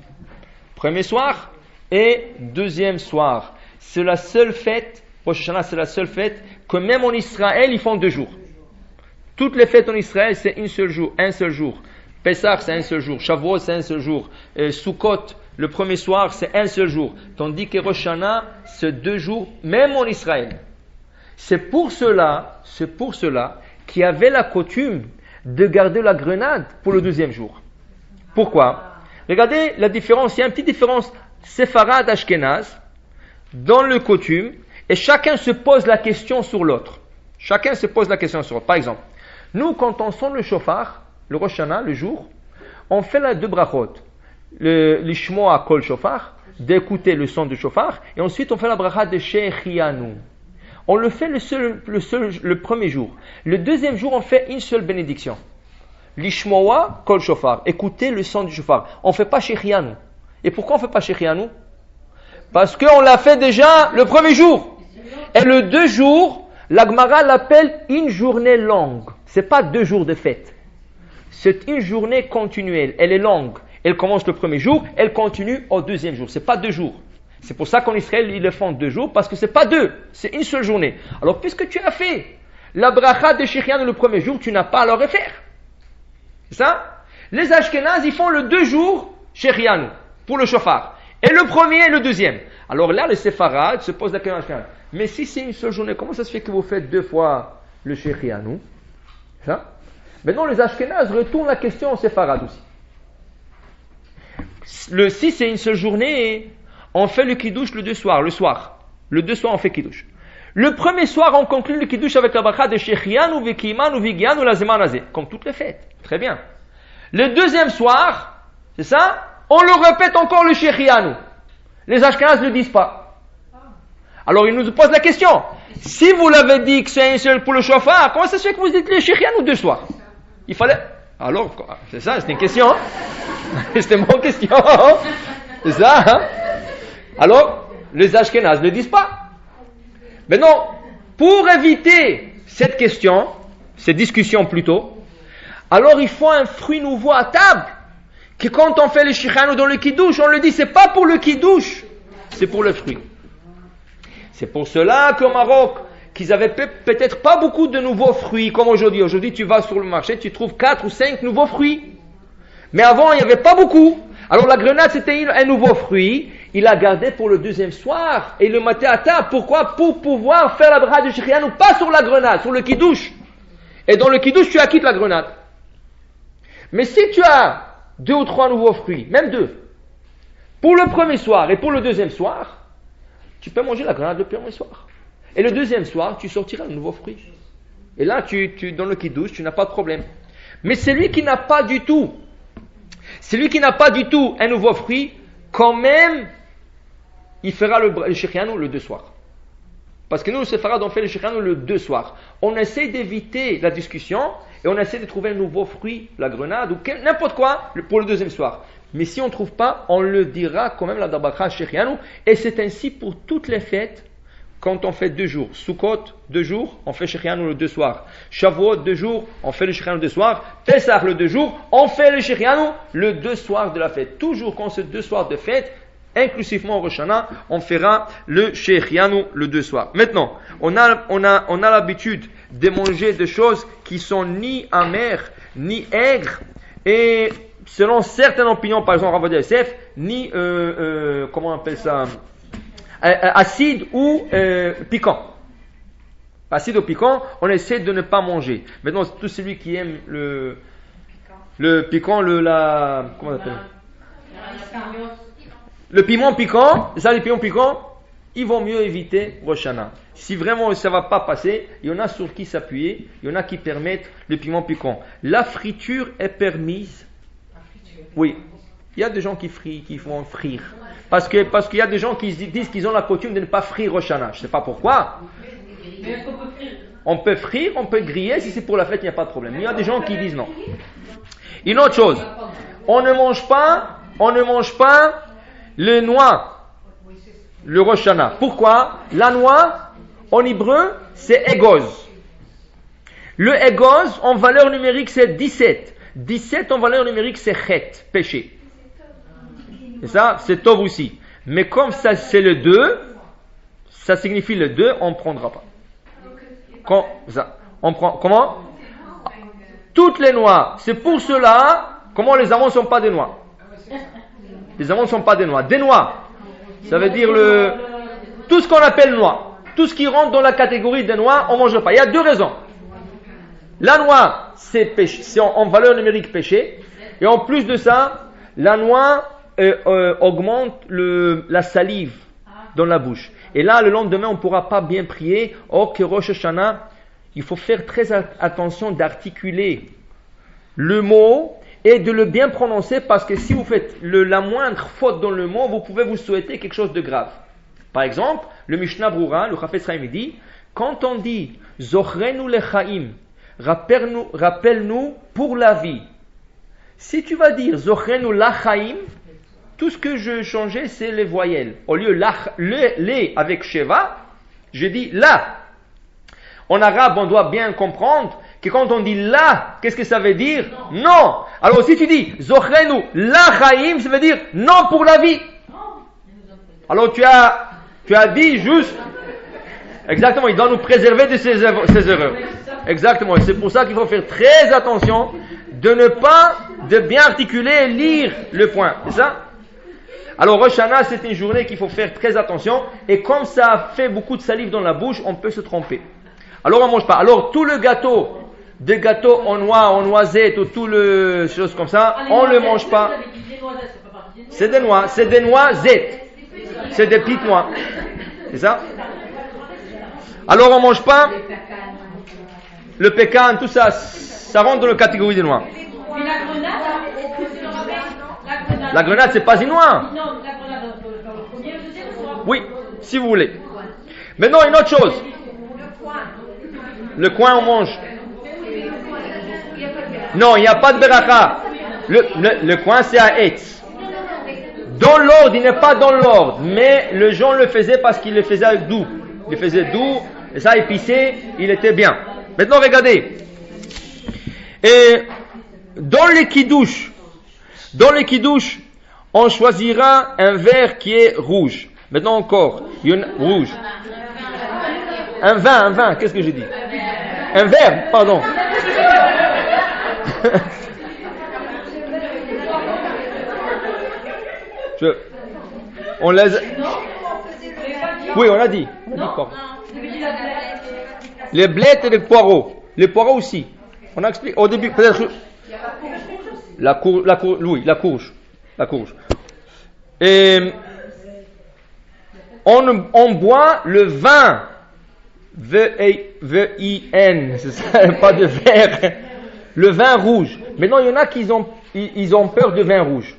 Premier soir et deuxième soir. C'est la seule fête, Rosh Hashanah, c'est la seule fête que même en Israël, ils font 2 jours. Toutes les fêtes en Israël, c'est un seul jour. Pessah, c'est un seul jour. Shavuot, c'est un seul jour. Sukkot, le premier soir, c'est un seul jour. Tandis que Rosh Hashanah, c'est 2 jours, même en Israël. C'est pour cela qu'il y avait la coutume de garder la grenade pour le deuxième jour. Pourquoi? Regardez la différence. Il y a une petite différence séfarade ashkénaze dans le coutume, et chacun se pose la question sur l'autre. Par exemple, nous, quand on sonne le shofar, le Rosh Hashanah, le jour, on fait les 2 brachot. L'ishmoa kol shofar, d'écouter le son du shofar, et ensuite on fait la bracha de shechianu. On le fait le premier jour. Le deuxième jour, on fait une seule bénédiction. L'ishmoa kol shofar, écouter le son du shofar. On ne fait pas shechianu. Et pourquoi on ne fait pas shechianu? Parce qu'on l'a fait déjà le premier jour. Et le 2 jours, la Gemara l'appelle une journée longue. C'est pas 2 jours de fête. C'est une journée continuelle. Elle est longue. Elle commence le premier jour, elle continue au deuxième jour. C'est pas 2 jours. C'est pour ça qu'en Israël, ils le font 2 jours, parce que c'est pas 2. C'est une seule journée. Alors, puisque tu as fait la bracha de Shechianu le premier jour, tu n'as pas à le refaire. C'est ça? Les Ashkénazes, ils font le 2 jours Shechianu pour le shofar. Et le premier et le deuxième. Alors là, les séfarades se posent la question. Mais si c'est une seule journée, comment ça se fait que vous faites 2 fois le Shechianu? Ça? Maintenant, les Ashkénazes retournent la question aux séfarades aussi. Si c'est une seule journée, on fait le kiddush le 2 soirs, le soir. Le 2 soirs, on fait kiddush. Le premier soir, on conclut le kiddush avec la bracha de Shechianu, Vekimanu, Vigianu, Lazema Nazé, comme toutes les fêtes. Très bien. Le deuxième soir, c'est ça? On le répète encore le Shechianu. Les Ashkenazes ne le disent pas. Alors, ils nous posent la question. Si vous l'avez dit que c'est un seul pour le shofar, comment ça se fait que vous dites le Shechianu 2 soirs? Il fallait... Alors, c'est ça, c'était une question. Hein? C'était mon question. Hein? C'est ça, hein? Alors, les Ashkénazes ne disent pas. Maintenant, pour éviter cette question, cette discussion plutôt, alors il faut un fruit nouveau à table. Que quand on fait le Shechianu dans le kiddush, on le dit, c'est pas pour le kiddush, c'est pour le fruit. C'est pour cela qu'au Maroc, qu'ils avaient peut-être pas beaucoup de nouveaux fruits comme aujourd'hui. Aujourd'hui, tu vas sur le marché, tu trouves 4 ou 5 nouveaux fruits. Mais avant, il n'y avait pas beaucoup. Alors la grenade, c'était un nouveau fruit. Il l'a gardé pour le deuxième soir et il le mettait à table. Pourquoi? Pour pouvoir faire la bracha de Shechianu, pas sur la grenade, sur le kiddush. Et dans le kiddush, tu acquittes la grenade. Mais si tu as 2 ou 3 nouveaux fruits, même 2, pour le premier soir et pour le deuxième soir, tu peux manger la grenade le premier soir. Et le deuxième soir, tu sortiras un nouveau fruit. Et là, dans le kiddush, tu n'as pas de problème. Mais celui qui n'a pas du tout un nouveau fruit, quand même, il fera le Shechianu le 2 soirs. Parce que nous, le séfarade, on fait le Shechianu le 2 soirs. On essaie d'éviter la discussion et on essaie de trouver un nouveau fruit, la grenade ou n'importe quoi pour le deuxième soir. Mais si on ne trouve pas, on le dira quand même la bracha Shechianu. Et c'est ainsi pour toutes les fêtes. Quand on fait 2 jours, Sukkot 2 jours, on fait Shechianu le 2 soirs. Shavuot 2 jours, on fait le Shechianu le 2 soirs. Pessah le 2 jours, on fait le Shechianu le 2 soirs de la fête. Toujours quand c'est 2 soirs de fête, inclusivement au Rosh Hashanah, on fera le Shechianu le 2 soirs. Maintenant, on a l'habitude de manger des choses qui sont ni amères, ni aigre, et selon certaines opinions, par exemple Rav Ovadia Yosef, ni, comment on appelle ça, acide ou piquant. Acide ou piquant, on essaie de ne pas manger. Maintenant, tout celui qui aime le piquant, comment on appelle? Le piment piquant, les piments piquants, ils vont mieux éviter Rosh Hashanah. Si vraiment ça ne va pas passer, il y en a sur qui s'appuyer, il y en a qui permettent le piment piquant. La friture est permise. Oui, il y a des gens qui font frire. Parce qu'il y a des gens qui disent qu'ils ont la coutume de ne pas frire Rosh Hashanah. Je ne sais pas pourquoi. On peut frire, on peut griller, si c'est pour la fête, il n'y a pas de problème. Il y a des gens qui disent non. Une autre chose, on ne mange pas le noix. Le Rosh Hashanah. Pourquoi? La noix, en hébreu, c'est égoz. Le égoz, en valeur numérique, c'est 17. 17 en valeur numérique, c'est chet, péché. Et ça, c'est tov aussi. Mais comme ça, c'est le 2, ça signifie le 2, on ne prendra pas. Comment? Toutes les noix. C'est pour cela, comment les amandes ne sont pas des noix? Les amandes ne sont pas des noix. Des noix. Ça veut dire tout ce qu'on appelle noix. Tout ce qui rentre dans la catégorie des noix, on ne mange pas. Il y a deux raisons. La noix, c'est en valeur numérique péché. Et en plus de ça, la noix augmente la salive dans la bouche. Et là, le lendemain, on ne pourra pas bien prier. Or que Rosh Hashanah, il faut faire très attention d'articuler le mot et de le bien prononcer, parce que si vous faites la moindre faute dans le mot, vous pouvez vous souhaiter quelque chose de grave. Par exemple, le Mishnah Brura, le Chafetz Chaim dit, quand on dit Zochrenu lechaim, rappelle-nous pour la vie. Si tu vas dire Zochrenu lachaim, tout ce que je changeais, c'est les voyelles. Au lieu les avec Sheva, je dis la. En arabe, on doit bien comprendre que quand on dit la, qu'est-ce que ça veut dire? Non. Alors si tu dis Zochrenu lachaim, ça veut dire non pour la vie. Alors tu as dit juste, exactement, il doit nous préserver de ces erreurs. Exactement, et c'est pour ça qu'il faut faire très attention de bien articuler et lire le point, c'est ça? Alors Rosh Hashanah, c'est une journée qu'il faut faire très attention, et comme ça fait beaucoup de salive dans la bouche, on peut se tromper. Alors on ne mange pas. Alors tout le gâteau, des gâteaux en noix, en noisette, ou tout le choses comme ça, on ne le mange pas. C'est des noisettes. C'est des petites noix. C'est ça? Alors on ne mange pas le pécan, tout ça, ça rentre dans la catégorie des noix. La grenade, c'est pas une noix. Oui, si vous voulez. Maintenant, une autre chose. Le coin, on mange. Non, il n'y a pas de beracha. Le coin, c'est à Etz. Dans l'ordre, il n'est pas dans l'ordre. Mais le gens le faisaient parce qu'il le faisait doux. Il le faisait doux, et ça épicé, il était bien. Maintenant, regardez. Et dans les kidouches, on choisira un verre qui est rouge. Maintenant encore, rouge. Un vin, qu'est-ce que j'ai dit? Un verre, pardon. On les... Oui, on a dit quoi? Les blettes et les poireaux. Les poireaux aussi. On a expliqué au début, peut-être. La courge. Et on boit le vin. V-I-N, c'est ça, pas de verre. Le vin rouge. Maintenant, il y en a qui ont peur de vin rouge.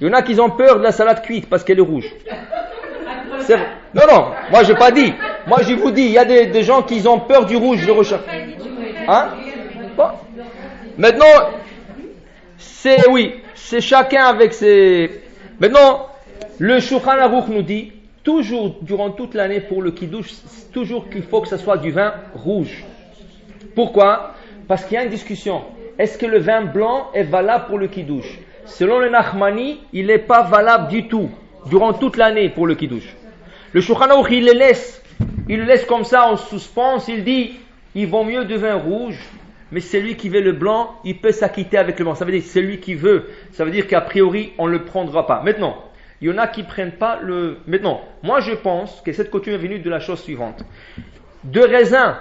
Il y en a qui ont peur de la salade cuite parce qu'elle est rouge. Non, moi j'ai pas dit. Moi je vous dis, il y a des gens qui ont peur du rouge, Hein? Bon. Maintenant, c'est chacun avec ses... Maintenant, le Shulchan Aruch nous dit, toujours, durant toute l'année pour le kiddush, toujours qu'il faut que ce soit du vin rouge. Pourquoi? Parce qu'il y a une discussion. Est-ce que le vin blanc est valable pour le kiddush? Selon le Nachmani, il n'est pas valable du tout, durant toute l'année pour le kiddush. Le Shulchan Aruch, il le laisse comme ça en suspens, il dit, il vaut mieux du vin rouge, mais celui qui veut le blanc, il peut s'acquitter avec le blanc. Ça veut dire celui qui veut, ça veut dire qu'a priori, on ne le prendra pas. Maintenant, il y en a qui ne prennent pas le... Maintenant, moi je pense que cette coutume est venue de la chose suivante. De raisin,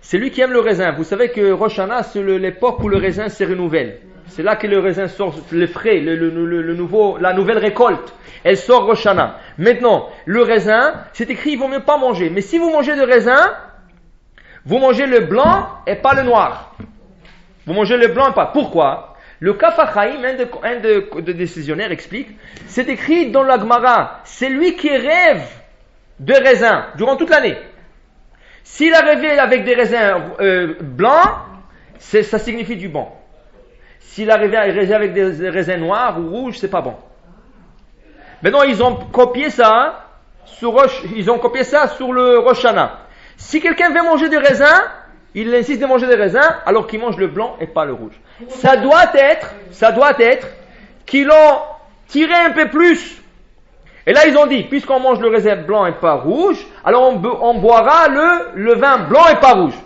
celui qui aime le raisin, vous savez que Rosh Hashanah, c'est l'époque où le raisin se renouvelle. C'est là que le raisin sort, le frais, la nouvelle récolte. Elle sort Rosh Hashanah. Maintenant, le raisin, c'est écrit, il ne vaut mieux pas manger. Mais si vous mangez de raisin, vous mangez le blanc et pas le noir. Vous mangez le blanc et pas. Pourquoi? Le Kaf HaChaim, un de décisionnaires explique, c'est écrit dans la Gemara, c'est lui qui rêve de raisin durant toute l'année. S'il a rêvé avec des raisins blancs, ça signifie du bon. S'il a rêvé avec des raisins noirs ou rouges, c'est pas bon. Maintenant, ils ont copié ça sur le Rosh Hashanah. Si quelqu'un veut manger des raisins, il insiste de manger des raisins alors qu'il mange le blanc et pas le rouge. Ça doit être qu'ils l'ont tiré un peu plus. Et là, ils ont dit, puisqu'on mange le raisin blanc et pas rouge, alors on boira le vin blanc et pas rouge.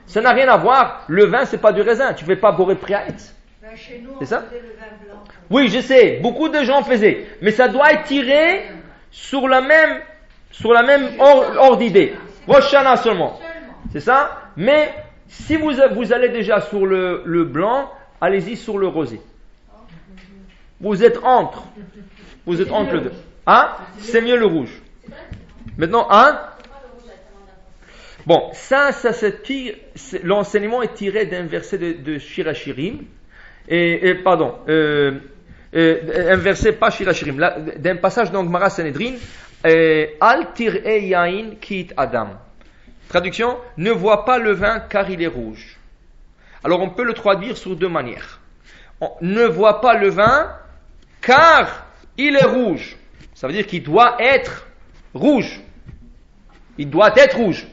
Ça n'a rien à voir. Le vin, c'est pas du raisin. Tu ne fais pas boire priaetz. Chez nous, c'est ça? on faisait le vin blanc. Oui, je sais. Beaucoup de gens faisaient. Mais ça doit être tiré sur la même ordre d'idée. Rosh Hashanah seulement. C'est ça? Mais si vous allez déjà sur le blanc, allez-y sur le rosé. Vous êtes entre les deux. Hein? C'est mieux le rouge. Maintenant, hein? Bon, ça se tire, l'enseignement est tiré d'un verset de Shir HaShirim. Un verset, pas Shir HaShirim, d'un passage dans Gemara Sanhedrin, Al tir'e yain ki adam. Traduction, ne vois pas le vin car il est rouge. Alors on peut le traduire sur deux manières. Ne vois pas le vin car il est rouge. Ça veut dire qu'il doit être rouge. Il doit être rouge.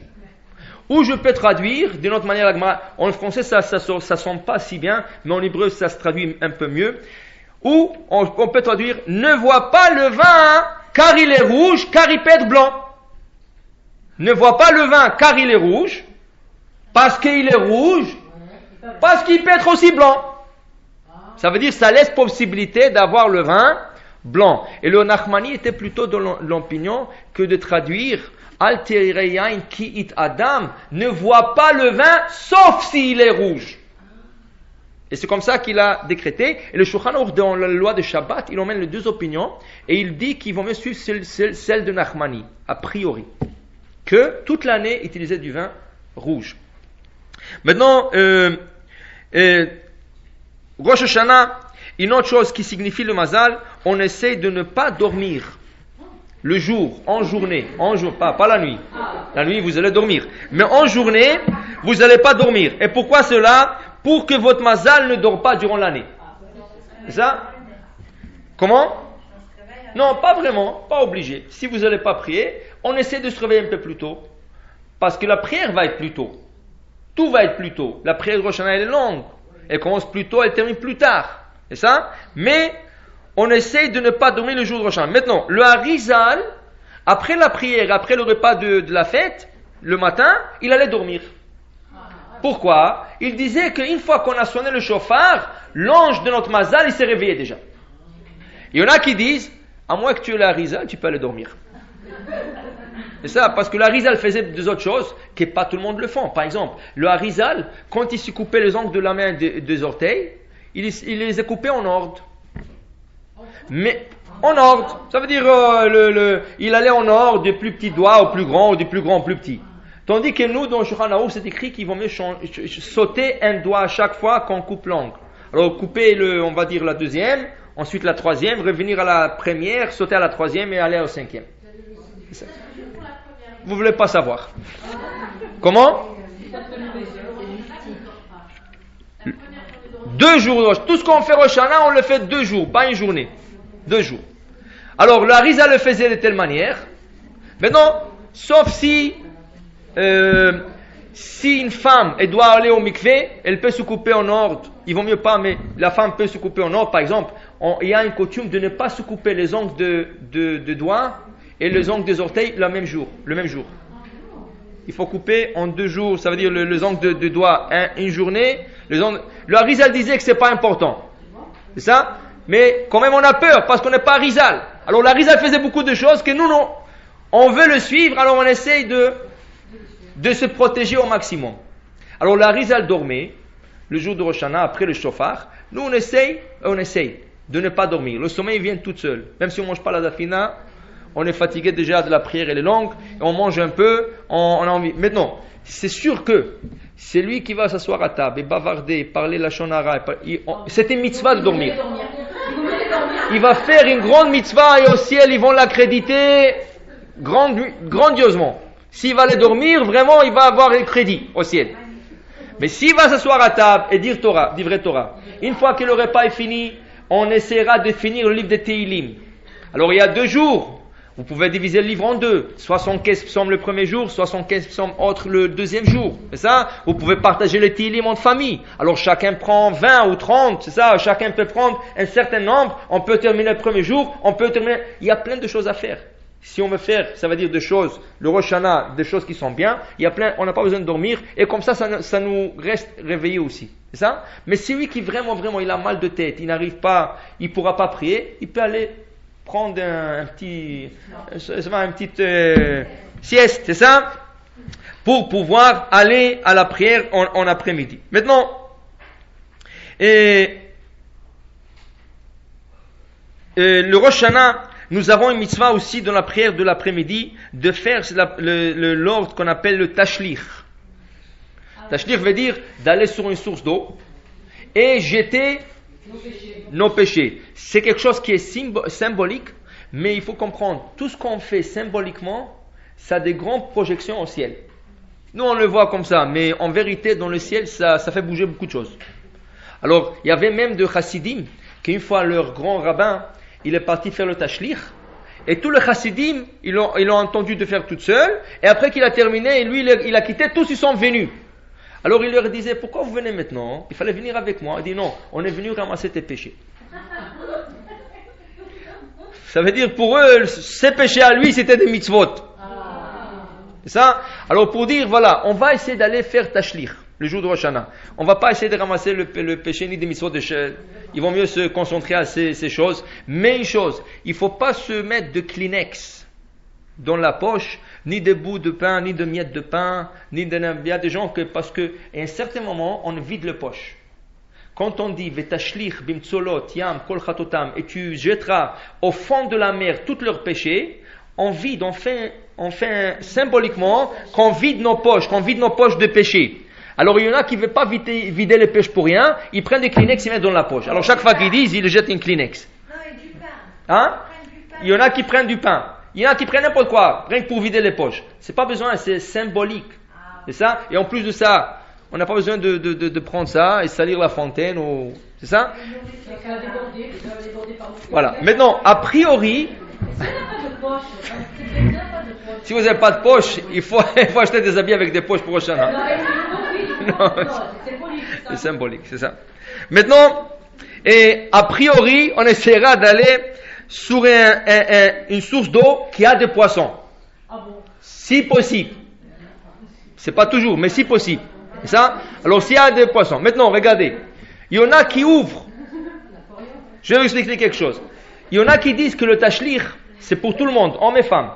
Ou je peux traduire d'une autre manière. En français, ça sonne pas si bien, mais en hébreu, ça se traduit un peu mieux. Ou on peut traduire ne vois pas le vin car il est rouge, car il peut être blanc. Ne vois pas le vin car il est rouge, parce qu'il est rouge, parce qu'il peut être aussi blanc. Ça veut dire ça laisse possibilité d'avoir le vin blanc. Et le Nachmani était plutôt dans l'opinion que de traduire Al Yain ki it Adam, ne vois pas le vin sauf s'il est rouge. Et c'est comme ça qu'il a décrété. Et le Shulchan Aruch, dans la loi de Shabbat, il emmène les deux opinions et il dit qu'il vaut mieux suivre celle de Nachmani, a priori, que toute l'année utiliser du vin rouge. Maintenant, Rosh Hashanah, une autre chose qui signifie le mazal, on essaie de ne pas dormir le jour, en journée, pas la nuit. La nuit, vous allez dormir. Mais en journée, vous n'allez pas dormir. Et pourquoi cela? Pour que votre mazal ne dort pas durant l'année. C'est ça? Comment? Non, pas vraiment, pas obligé. Si vous n'allez pas prier, on essaie de se réveiller un peu plus tôt. Parce que la prière va être plus tôt. Tout va être plus tôt. La prière de Rosh Hashanah, elle est longue. Elle commence plus tôt, elle termine plus tard. C'est ça? Mais on essaie de ne pas dormir le jour de Rosh Hashanah. Maintenant, le Harizal, après la prière, après le repas de la fête, le matin, il allait dormir. Pourquoi? Il disait qu'une fois qu'on a sonné le chauffard, l'ange de notre mazal, il s'est réveillé déjà. Il y en a qui disent, à moins que tu aies le Harizal, tu peux aller dormir. C'est ça, parce que le Harizal faisait des autres choses que pas tout le monde le fait. Par exemple, le Harizal, quand il se coupait les ongles de la main des orteils, il les a coupés en ordre. Mais en ordre, ça veut dire il allait en ordre du plus petit doigt au plus grand, ou du plus grand au plus petit. Tandis que nous, dans le Shulchan Aruch, c'est écrit qu'il vaut mieux sauter un doigt à chaque fois qu'on coupe l'ongle. Alors couper on va dire la deuxième, ensuite la troisième, revenir à la première, sauter à la troisième et aller au cinquième. Vous voulez pas savoir. Comment? 2 jours. Tout ce qu'on fait Rosh Hashanah, on le fait 2 jours, pas une journée. 2 jours. Alors, le Harizal le faisait de telle manière. Maintenant, sauf si une femme, elle doit aller au mikvé, elle peut se couper en ordre. Il vaut mieux pas, mais la femme peut se couper en ordre. Par exemple, il y a une coutume de ne pas se couper les ongles de doigts et les ongles des orteils le même jour. il faut couper en 2 jours, ça veut dire les ongles de doigts, une journée. Le Harizal disait que c'est pas important. C'est ça? Mais quand même on a peur parce qu'on n'est pas Harizal. Alors l'Harizal faisait beaucoup de choses que nous, non. On veut le suivre, alors on essaye de se protéger au maximum. Alors l'Harizal dormait, le jour de Rosh Hashanah, après le shofar. Nous on essaye de ne pas dormir. Le sommeil vient tout seul. Même si on ne mange pas la dafina, on est fatigué déjà de la prière, elle est longue, et on mange un peu, on a envie. Maintenant, c'est sûr que c'est lui qui va s'asseoir à table et bavarder, parler la shonara. C'est une mitzvah de dormir. Il va faire une grande mitzvah et au ciel, ils vont l'accréditer grandiosement. S'il va aller dormir, vraiment, il va avoir le crédit au ciel. Mais s'il va s'asseoir à table et dire Torah, dire vrai Torah, une fois que le repas est fini, on essaiera de finir le livre de Teilim. Alors il y a 2 jours. Vous pouvez diviser le livre en 2. 75 psaumes le premier jour, 75 psaumes autres le deuxième jour. C'est ça? Vous pouvez partager le Teilim en famille. Alors chacun prend 20 ou 30, c'est ça? Chacun peut prendre un certain nombre. On peut terminer le premier jour, on peut terminer... Il y a plein de choses à faire. Si on veut faire, ça veut dire des choses, le Rosh Hashanah, des choses qui sont bien, il y a plein, on n'a pas besoin de dormir, et comme ça nous reste réveillé aussi. C'est ça? Mais celui qui vraiment, il a mal de tête, il n'arrive pas, il ne pourra pas prier, il peut aller prendre un petit sieste, c'est ça? Pour pouvoir aller à la prière en après-midi. Maintenant, le Rosh Hashanah, nous avons une mitzvah aussi dans la prière de l'après-midi de faire l'ordre qu'on appelle le tashlich. Tashlich veut dire d'aller sur une source d'eau et jeter nos péchés. C'est quelque chose qui est symbolique, mais il faut comprendre, tout ce qu'on fait symboliquement, ça a des grandes projections au ciel. Nous on le voit comme ça, mais en vérité dans le ciel ça fait bouger beaucoup de choses. Alors il y avait même de chassidim, qu'une fois leur grand rabbin, il est parti faire le tashlich, et tous les chassidim, ils l'ont entendu de faire tout seul, et après qu'il a terminé, et lui il a quitté, tous ils sont venus. Alors il leur disait, pourquoi vous venez maintenant? Il fallait venir avec moi. Il dit, non, on est venu ramasser tes péchés. Ça veut dire pour eux, ses péchés à lui, c'était des mitzvot. C'est ça? Alors pour dire, voilà, on va essayer d'aller faire tashlich, le jour de Rosh Hashanah. On va pas essayer de ramasser le péché ni des mitzvot. Ils vont mieux se concentrer à ces choses. Mais une chose, il faut pas se mettre de Kleenex dans la poche, ni de bouts de pain, ni de miettes de pain, ni de... Il y a des gens que, parce que, à un certain moment, on vide le poche. Quand on dit, Vetashlich bimtzolot yam kol chatotam, et tu jetteras au fond de la mer tous leurs péchés, on vide, on fait symboliquement qu'on vide nos poches de péché. Alors il y en a qui ne veulent pas vider les poches pour rien, ils prennent des Kleenex, ils mettent dans la poche. Alors chaque fois qu'ils disent, ils jettent une Kleenex. Non, et du pain. Hein? Il y en a qui prennent du pain. Il y en a qui prennent n'importe quoi, rien que pour vider les poches. C'est pas besoin, c'est symbolique. C'est ça? Et en plus de ça, on n'a pas besoin de prendre ça et salir la fontaine ou... C'est ça? Voilà. Maintenant, a priori, si vous n'avez pas de poche, il faut acheter des habits avec des poches pour Rosh Hashanah. Non, c'est symbolique, c'est ça. Maintenant, et a priori, on essaiera d'aller sur une source d'eau qui a des poissons. Si possible. C'est pas toujours, mais si possible. C'est ça? Alors s'il y a des poissons. Maintenant, regardez. Il y en a qui ouvrent. Je vais vous expliquer quelque chose. Il y en a qui disent que le tashlich, c'est pour tout le monde, hommes et femmes.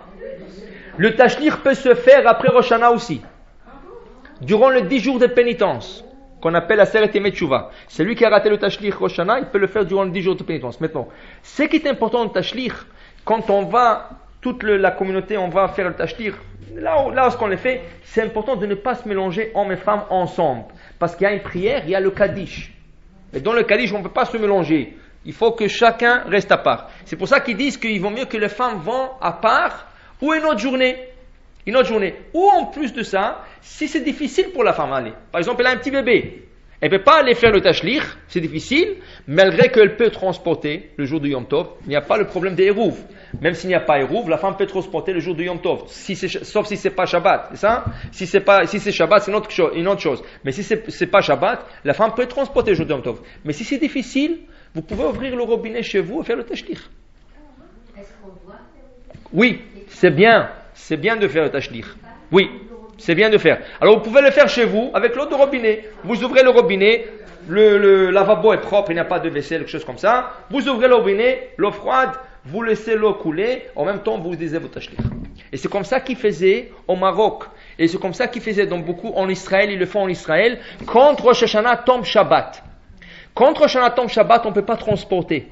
Le tashlich peut se faire après Rosh Hashanah aussi. Durant les 10 jours de pénitence, qu'on appelle la Aseret Yemei Teshuvah. Celui qui a raté le tashlich Rosh Hashanah, il peut le faire durant les 10 jours de pénitence. Maintenant, ce qui est important dans le tashlich, quand on va, toute la communauté, on va faire le tashlich, là où on le fait, c'est important de ne pas se mélanger hommes et femmes ensemble. Parce qu'il y a une prière, il y a le Kaddish. Et dans le Kaddish, on ne peut pas se mélanger. Il faut que chacun reste à part. C'est pour ça qu'ils disent qu'il vaut mieux que les femmes vont à part ou une autre journée. Ou en plus de ça, si c'est difficile pour la femme aller. Par exemple, elle a un petit bébé. Elle ne peut pas aller faire le tashlich, c'est difficile, malgré qu'elle peut transporter le jour du Yom Tov. Il n'y a pas le problème des Hérouv. Même s'il n'y a pas Hérouv, la femme peut transporter le jour du Yom Tov. Sauf si c'est pas Shabbat, c'est ça? Si c'est Shabbat, c'est une autre chose. Mais si c'est pas Shabbat, la femme peut transporter le jour du Yom Tov. Mais si c'est difficile, vous pouvez ouvrir le robinet chez vous et faire le tashlich. Est-ce qu'on voit? Oui, c'est bien. C'est bien de faire le tashlich. Oui. C'est bien de faire. Alors vous pouvez le faire chez vous avec l'eau de robinet. Vous ouvrez le robinet, le lavabo est propre, il n'y a pas de vaisselle, quelque chose comme ça. Vous ouvrez le robinet, l'eau froide, vous laissez l'eau couler, en même temps vous lisez votre tashlir. Et c'est comme ça qu'ils faisaient au Maroc. Et c'est comme ça qu'ils faisaient donc beaucoup en Israël, ils le font en Israël, quand Rosh Hashanah tombe Shabbat. Quand Rosh Hashanah tombe Shabbat, on ne peut pas transporter.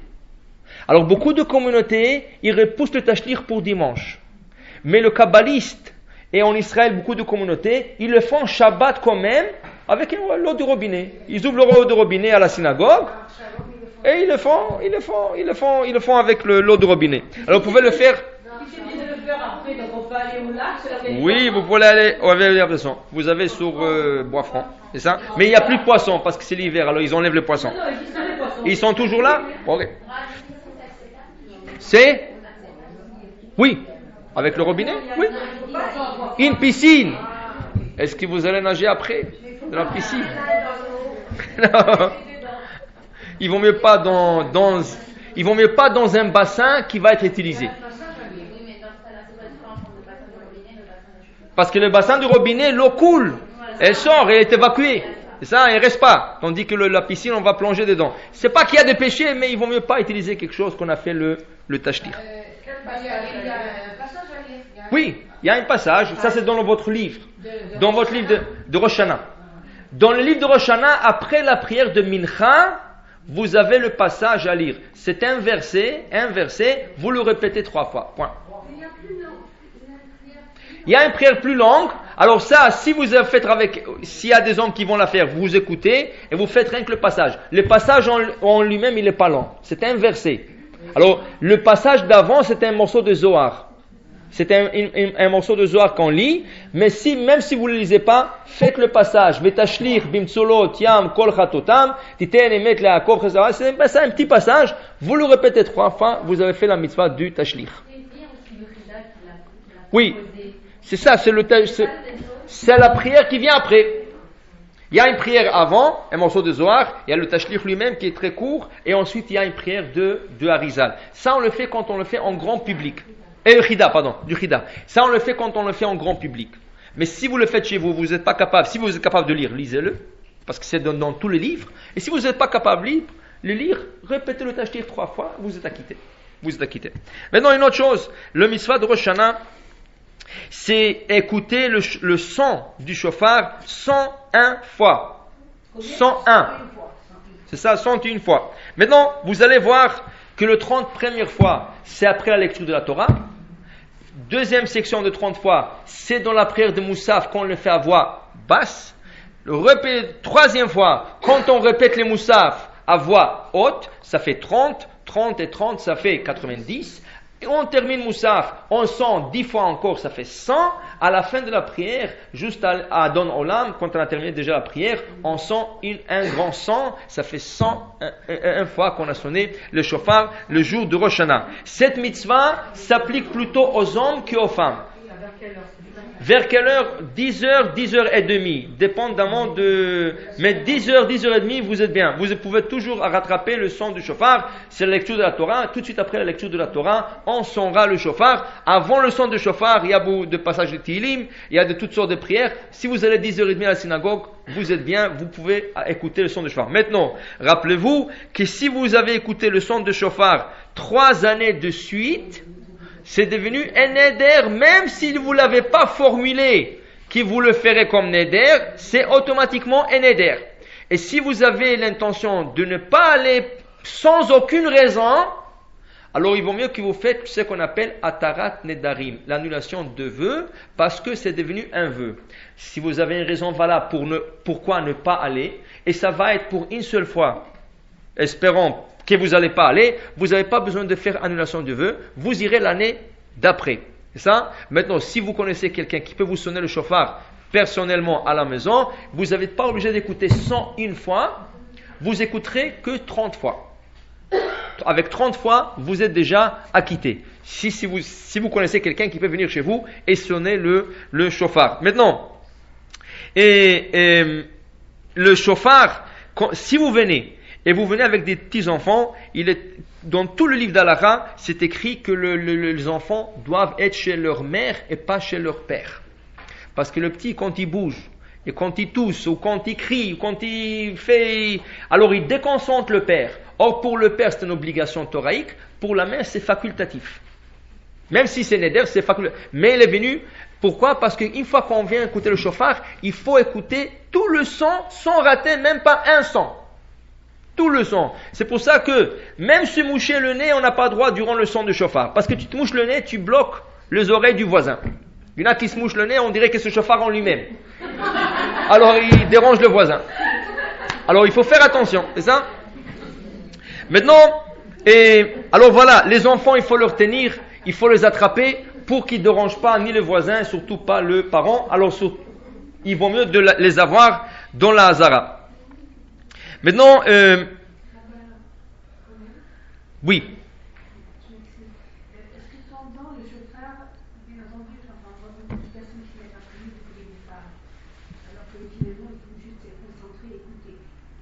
Alors beaucoup de communautés, ils repoussent le tashlir pour dimanche. Mais le kabbaliste, et en Israël, beaucoup de communautés, ils le font Shabbat quand même, avec l'eau du robinet. Ils ouvrent l'eau du robinet à la synagogue, et ils le font avec l'eau du robinet. Alors vous pouvez le faire. Oui, vous pouvez aller au poisson. Vous avez sur Bois-Franc, c'est ça? Mais il n'y a plus de poissons parce que c'est l'hiver, alors ils enlèvent les poissons. Ils sont toujours là? Ok. C'est? Oui. Avec le robinet? Oui. Une piscine. Est-ce que vous allez nager après de la piscine? Non. Il vaut mieux pas il vaut mieux pas dans un bassin qui va être utilisé. Parce que le bassin du robinet, l'eau coule. Elle sort, elle est évacuée. Et ça, elle reste pas. Tandis que la piscine, on va plonger dedans. C'est pas qu'il y a des péchés, mais il vaut mieux pas utiliser quelque chose qu'on a fait le tashlir. Oui, il y a un passage. Ça, c'est dans votre livre. Dans votre livre de Rosh Hashanah. Dans le livre de Rosh Hashanah, après la prière de Mincha, vous avez le passage à lire. C'est un verset, vous le répétez 3 fois. Point. Il y a une prière plus longue. Alors ça, si vous faites s'il y a des hommes qui vont la faire, vous écoutez et vous faites rien que le passage. Le passage en lui-même, il n'est pas long. C'est un verset. Alors, le passage d'avant, c'est un morceau de Zohar. C'est un morceau de Zohar qu'on lit. Mais même si vous ne le lisez pas, faites le passage. Vetashlir bimtsolot yam kol chatotam titen emet leakov chesara. C'est un petit passage. Vous le répétez 3 fois, vous avez fait la mitzvah du tashlir. Oui. C'est ça, c'est la prière qui vient après. Il y a une prière avant, un morceau de Zohar, il y a le tashlir lui-même qui est très court, et ensuite il y a une prière de Harizal. Ça on le fait quand on le fait en grand public. Du Chida. Ça on le fait quand on le fait en grand public. Mais si vous le faites chez vous, vous n'êtes pas capable, si vous êtes capable de lire, lisez-le, parce que c'est dans tous les livres. Et si vous n'êtes pas capable de le lire, répétez le tashlir 3 fois, vous êtes acquitté. Maintenant une autre chose, le mitzvah de Rosh Hashanah, c'est écouter le son du shofar 101 fois. 101. C'est ça, 101 fois. Maintenant, vous allez voir que le 30 première fois, c'est après la lecture de la Torah. Deuxième section de 30 fois, c'est dans la prière de Moussaf qu'on le fait à voix basse. Troisième fois, quand on répète les Moussaf à voix haute, ça fait 30. 30 et 30, ça fait 90. Et on termine Moussaf, on sent 10 fois encore, ça fait 100. À la fin de la prière, juste à Adon Olam, quand on a terminé déjà la prière, on sent un grand 100, ça fait 100 une fois qu'on a sonné le shofar le jour de Rosh Hashanah. Cette mitzvah s'applique plutôt aux hommes qu'aux femmes. Vers quelle heure? 10h, 10h30, dépendamment de... Mais 10h, 10h30, vous êtes bien. Vous pouvez toujours rattraper le son du shofar. C'est la lecture de la Torah. Tout de suite après la lecture de la Torah, on sonnera le shofar. Avant le son du shofar, il y a beaucoup de passages de Tehillim, il y a de toutes sortes de prières. Si vous allez 10h30 à la synagogue, vous êtes bien, vous pouvez écouter le son du shofar. Maintenant, rappelez-vous que si vous avez écouté le son du shofar 3 années de suite, c'est devenu un neder, même si vous ne l'avez pas formulé, que vous le ferez comme neder, c'est automatiquement un neder. Et si vous avez l'intention de ne pas aller sans aucune raison, alors il vaut mieux que vous faites ce qu'on appelle atarat nedarim, l'annulation de vœux, parce que c'est devenu un vœu. Si vous avez une raison valable pourquoi ne pas aller, et ça va être pour une seule fois, espérons que vous n'allez pas aller, vous n'avez pas besoin de faire annulation de vœux, vous irez l'année d'après. C'est ça? Maintenant, si vous connaissez quelqu'un qui peut vous sonner le shofar personnellement à la maison, vous n'êtes pas obligé d'écouter 101 fois, vous écouterez que 30 fois. Avec 30 fois, vous êtes déjà acquitté. Si vous connaissez quelqu'un qui peut venir chez vous et sonner le shofar. Maintenant, le shofar, si vous venez avec des petits-enfants, dans tout le livre d'Alara, c'est écrit que les enfants doivent être chez leur mère et pas chez leur père. Parce que le petit, quand il bouge, et quand il tousse, ou quand il crie, ou quand il fait, alors il déconcentre le père. Or, pour le père, c'est une obligation thoraïque. Pour la mère, c'est facultatif. Même si c'est neder, c'est facultatif. Mais il est venu, pourquoi? Parce qu'une fois qu'on vient écouter le shofar, il faut écouter tout le son sans rater même pas un son. Tout le son. C'est pour ça que, même se moucher le nez, on n'a pas droit durant le son du shofar. Parce que tu te mouches le nez, tu bloques les oreilles du voisin. Il y en a qui se mouchent le nez, on dirait que c'est le shofar en lui-même. Alors, il dérange le voisin. Alors, il faut faire attention, c'est ça? Maintenant, alors voilà, les enfants, il faut leur tenir, il faut les attraper pour qu'ils ne dérangent pas ni le voisin, surtout pas le parent. Alors, il vaut mieux de les avoir dans la Hazara. Maintenant, oui. Est-ce que pendant le chauffard, bien entendu, dans votre éducation qui est apprise d'écouter les femmes, alors que finalement, il faut juste se concentrer et écouter.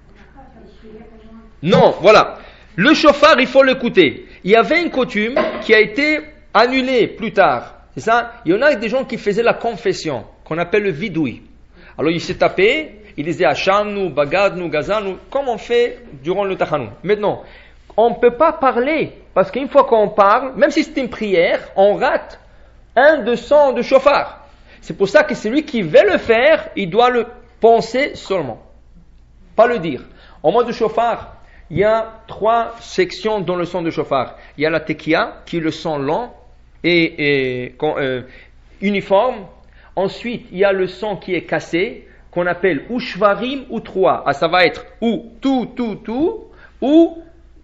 On n'a pas fait le prière pendant. Non, voilà. Le chauffard, il faut l'écouter. Il y avait une coutume qui a été annulée plus tard. C'est ça? Il y en a des gens qui faisaient la confession, qu'on appelle le vidouille. Alors, il s'est tapé, il disait Hachamnu, Bagadnu, Gazanu, comme on fait durant le Tachanou. Maintenant, on ne peut pas parler, parce qu'une fois qu'on parle, même si c'est une prière, on rate un de son de chauffard. C'est pour ça que celui qui veut le faire, il doit le penser seulement, pas le dire. Au moment du chauffard, il y a 3 sections dans le son de chauffard. Il y a la tekia, qui est le son lent et uniforme. Ensuite, il y a le son qui est cassé, qu'on appelle ou shvarim ou 3. Ah, ça va être ou tout, ou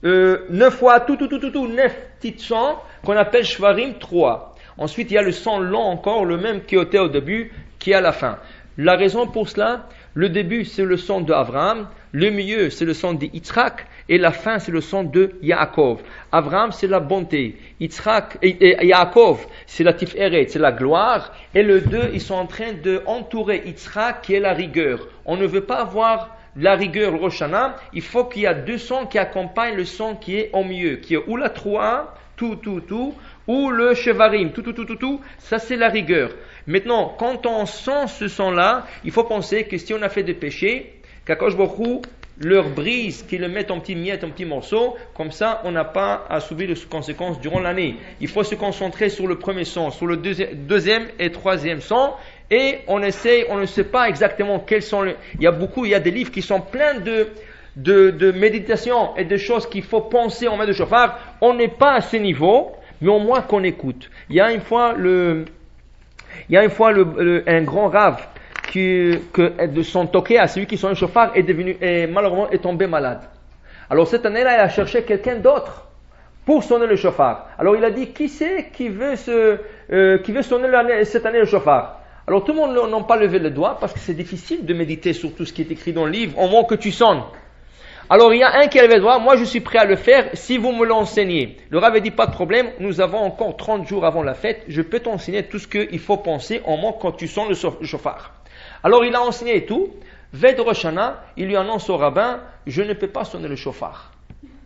9 fois tout, 9 petits sons qu'on appelle shvarim 3. Ensuite, il y a le son lent encore, le même qui était au début, qui est à la fin. La raison pour cela, le début c'est le son de Abraham, le milieu c'est le son de Yitzhak, et la fin c'est le son de Yaakov. Abraham c'est la bonté, Yitzhak et Yaakov c'est la tiferet, c'est la gloire, et les deux ils sont en train d'entourer Yitzhak qui est la rigueur. On ne veut pas avoir la rigueur, le Rosh Hashanah, il faut qu'il y ait 2 sons qui accompagnent le son qui est au milieu, qui est ou la 3, tout, ou le Shevarim, tout, ça c'est la rigueur. Maintenant, quand on sent ce son-là, il faut penser que si on a fait des péchés, qu'Akadosh Baruch Hu leur brise, qu'ils le mettent en petits miettes, en petits morceaux, comme ça on n'a pas à subir les conséquences durant l'année. Il faut se concentrer sur le premier son, sur le deuxième et troisième son, et on ne sait pas exactement quels sont il y a des livres qui sont pleins de méditation et de choses qu'il faut penser en main de chauffard. On n'est pas à ce niveau, mais au moins qu'on écoute. Il y a une fois un grand rave de son toqué à celui qui son chauffard malheureusement est tombé malade. Alors cette année-là, il a cherché quelqu'un d'autre pour sonner le chauffard. Alors il a dit, qui c'est qui veut sonner cette année le chauffard? Alors tout le monde n'a pas levé le doigt parce que c'est difficile de méditer sur tout ce qui est écrit dans le livre au moment que tu sonnes. Alors il y a un qui a levé le doigt, moi je suis prêt à le faire si vous me l'enseignez. Le Rav a dit pas de problème, nous avons encore 30 jours avant la fête, je peux t'enseigner tout ce qu'il faut penser au moment quand tu sonnes le chauffard. Alors il a enseigné tout, veille de Rosh Hashanah, il lui annonce au rabbin, je ne peux pas sonner le chauffard.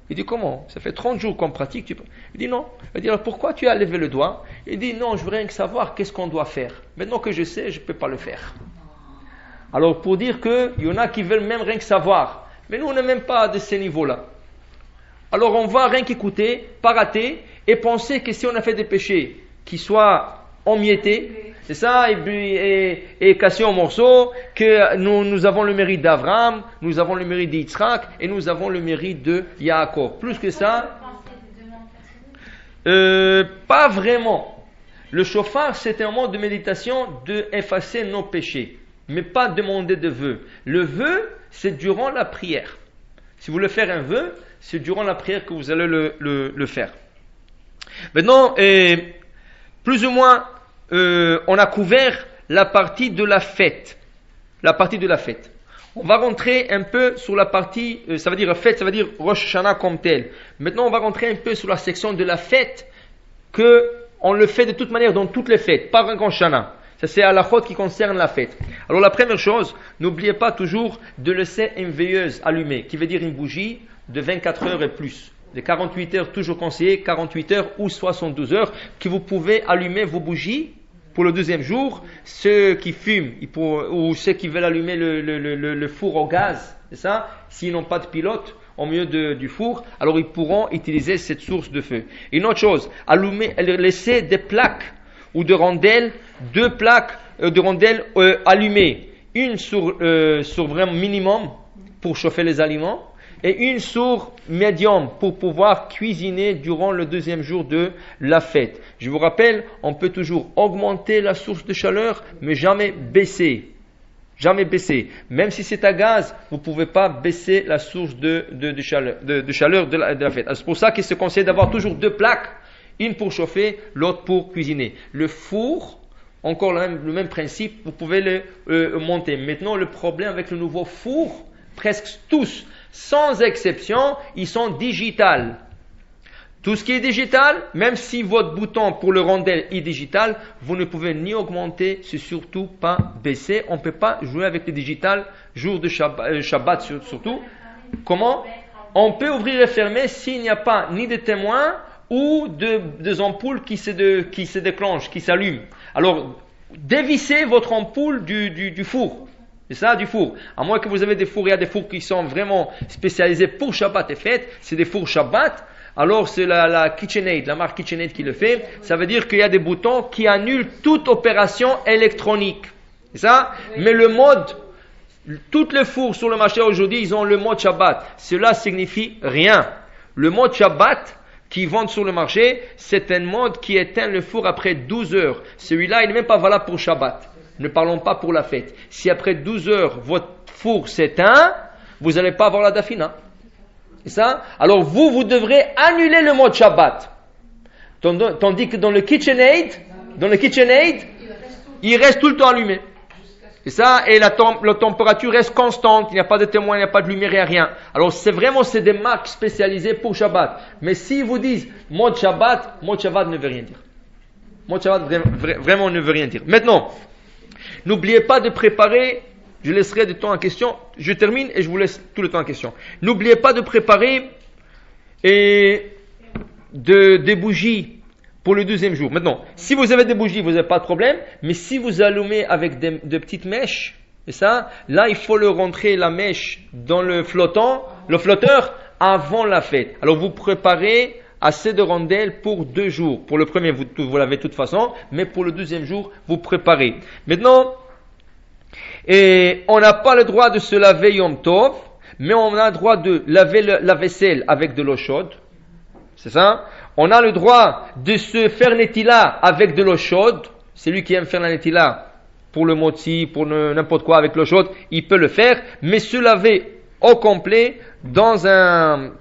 Il dit comment? Ça fait 30 jours qu'on pratique. Il dit non. Il dit alors pourquoi tu as levé le doigt? Il dit non, je veux rien que savoir qu'est-ce qu'on doit faire. Maintenant que je sais, je ne peux pas le faire. Alors pour dire qu'il y en a qui veulent même rien que savoir. Mais nous, on n'est même pas de ces niveaux-là. Alors, on va rien qu'écouter, pas rater, et penser que si on a fait des péchés qui soient emmiettés, c'est ça, et cassés en morceaux, que nous avons le mérite d'Abraham, nous avons le mérite d'Yitzhak, et nous avons le mérite de Yaakov. Plus que ça, pas vraiment. Le shofar, c'est un moment de méditation d'effacer nos péchés, mais pas demander de vœux. Le vœu, c'est durant la prière. Si vous voulez faire un vœu, c'est durant la prière que vous allez le faire. Maintenant, plus ou moins, on a couvert la partie de la fête. On va rentrer un peu sur la partie, ça veut dire fête, ça veut dire Rosh Hashanah comme tel. Maintenant, on va rentrer un peu sur la section de la fête, que on le fait de toute manière dans toutes les fêtes, pas un Rosh Hashanah. Ça, c'est à la faute qui concerne la fête. Alors, la première chose, n'oubliez pas toujours de laisser une veilleuse allumée, qui veut dire une bougie de 24 heures et plus. De 48 heures, toujours conseillé, 48 heures ou 72 heures, que vous pouvez allumer vos bougies pour le deuxième jour, ceux qui fument ou ceux qui veulent allumer le four au gaz, c'est ça, s'ils n'ont pas de pilote au milieu du four, alors ils pourront utiliser cette source de feu. Une autre chose, laisser des plaques ou de rondelles, deux plaques de rondelles allumées, une sur vraiment minimum pour chauffer les aliments, et une sur médium pour pouvoir cuisiner durant le deuxième jour de la fête. Je vous rappelle, on peut toujours augmenter la source de chaleur, mais jamais baisser. Jamais baisser. Même si c'est à gaz, vous ne pouvez pas baisser la source de chaleur de la fête. C'est pour ça qu'il se conseille d'avoir toujours deux plaques, une pour chauffer, l'autre pour cuisiner. Le four, encore le même principe, vous pouvez le monter. Maintenant, le problème avec le nouveau four, presque tous, sans exception, ils sont digitales. Tout ce qui est digital, même si votre bouton pour le rondelle est digital, vous ne pouvez ni augmenter, c'est surtout pas baisser. On ne peut pas jouer avec le digital jour de Shabbat surtout. Comment? On peut ouvrir et fermer s'il n'y a pas ni de témoins ou des ampoules qui se déclenchent, qui s'allument. Alors, dévissez votre ampoule du four. C'est ça, du four. À moins que vous avez des fours, il y a des fours qui sont vraiment spécialisés pour Shabbat et fête. C'est des fours Shabbat. Alors c'est la KitchenAid, la marque KitchenAid qui le fait. Ça veut dire qu'il y a des boutons qui annulent toute opération électronique. C'est ça? Mais le mode, toutes les fours sur le marché aujourd'hui, ils ont le mode Shabbat. Cela signifie rien. Le mode Shabbat qui vendent sur le marché, c'est un mode qui éteint le four après 12 heures. Celui-là, il n'est même pas valable pour Shabbat. Ne parlons pas pour la fête. Si après 12 heures, votre four s'éteint, vous n'allez pas avoir la dafina. C'est ça? Alors vous devrez annuler le mode Shabbat. Tandis que dans le KitchenAid, il reste tout le temps allumé. C'est ça? Et la température reste constante. Il n'y a pas de témoin, il n'y a pas de lumière, il n'y a rien. Alors c'est des marques spécialisées pour Shabbat. Mais s'ils vous disent mode Shabbat ne veut rien dire. Mode Shabbat vraiment ne veut rien dire. Maintenant, n'oubliez pas de préparer, je laisserai du temps en question, je termine et je vous laisse tout le temps en question. N'oubliez pas de préparer des bougies pour le deuxième jour. Maintenant, si vous avez des bougies, vous n'avez pas de problème, mais si vous allumez avec de petites mèches, et ça, là il faut rentrer la mèche dans le flotteur avant la fête. Alors vous préparez assez de rondelles pour 2 jours. Pour le premier, vous l'avez de toute façon, mais pour le deuxième jour, vous préparez. Maintenant, on n'a pas le droit de se laver Yom Tov, mais on a le droit de laver la vaisselle avec de l'eau chaude. C'est ça? On a le droit de se faire netila avec de l'eau chaude. Celui qui aime faire la netila pour le moti, pour n'importe quoi avec l'eau chaude, il peut le faire, mais se laver au complet dans un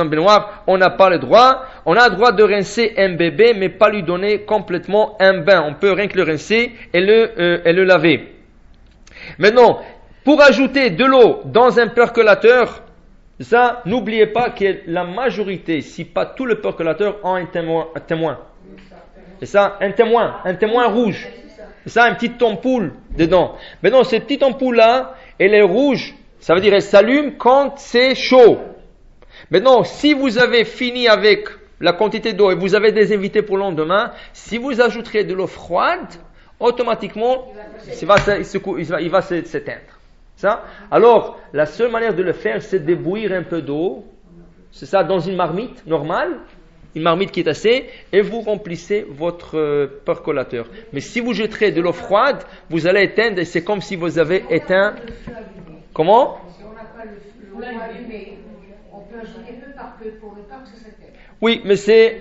baignoire, on n'a pas le droit. On a le droit de rincer un bébé, mais pas lui donner complètement un bain. On peut rien que le rincer et le laver. Maintenant, pour ajouter de l'eau dans un percolateur, ça, n'oubliez pas que la majorité, si pas tout le percolateur, ont un témoin. C'est ça, un témoin rouge. C'est ça, une petite ampoule dedans. Maintenant, cette petite ampoule-là, elle est rouge. Ça veut dire elle s'allume quand c'est chaud. Maintenant, si vous avez fini avec la quantité d'eau et vous avez des invités pour le lendemain, si vous ajouterez de l'eau froide, automatiquement, il va s'éteindre. Ça? Alors, la seule manière de le faire, c'est de bouillir un peu d'eau. C'est ça, dans une marmite normale, une marmite qui est assez, et vous remplissez votre percolateur. Mais si vous jetterez de l'eau froide, vous allez éteindre et c'est comme si vous avez éteint. Comment? Si on n'a pas le feu allumé, on peut agiter peu par peu pour ne pas que ça s'éteigne. Oui, mais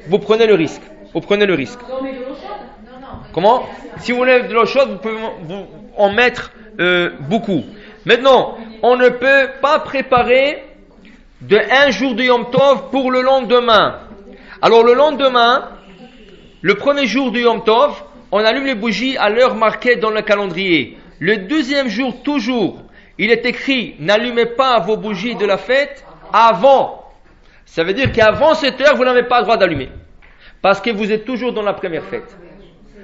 vous prenez le risque. Vous prenez le risque. Non, mais de l'eau chaude? Non. Comment? Si vous voulez de l'eau chaude, vous pouvez en mettre beaucoup. Maintenant, on ne peut pas préparer un jour de Yom Tov pour le lendemain. Alors le lendemain, le premier jour de Yom Tov, on allume les bougies à l'heure marquée dans le calendrier. Le deuxième jour, toujours, il est écrit, n'allumez pas vos bougies de la fête avant. Ça veut dire qu'avant cette heure, vous n'avez pas le droit d'allumer. Parce que vous êtes toujours dans la première fête.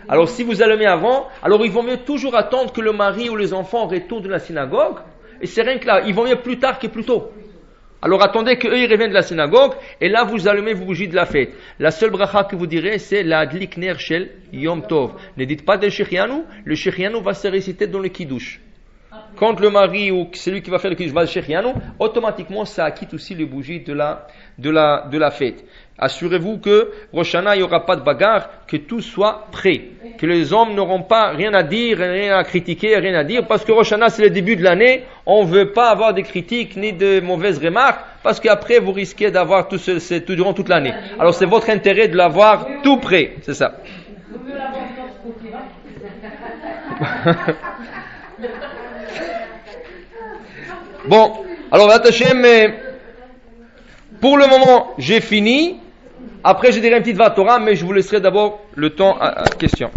Alors si vous allumez avant, alors il vaut mieux toujours attendre que le mari ou les enfants retournent de la synagogue. Et c'est rien que là, il vaut mieux plus tard que plus tôt. Alors attendez qu'eux ils reviennent de la synagogue, et là vous allumez vos bougies de la fête. La seule bracha que vous direz, c'est la Adlik Ner Shel Yom Tov. Ne dites pas de Shechianu, le Shechianu va se réciter dans le Kiddush. Quand le mari ou celui qui va faire le Kiddush va le Shechianu, automatiquement ça acquitte aussi les bougies de la fête. Assurez-vous que Rosh Hashanah, il n'y aura pas de bagarre, que tout soit prêt. Que les hommes n'auront pas rien à dire, rien à critiquer, rien à dire, parce que Rosh Hashanah, c'est le début de l'année, on ne veut pas avoir de critiques ni de mauvaises remarques, parce qu'après, vous risquez d'avoir tout durant toute l'année. Alors c'est votre intérêt de l'avoir tout prêt, c'est ça. Bon, alors attachez, mais pour le moment, j'ai fini. Après, je dirai une petite Vatorah, mais je vous laisserai d'abord le temps à question.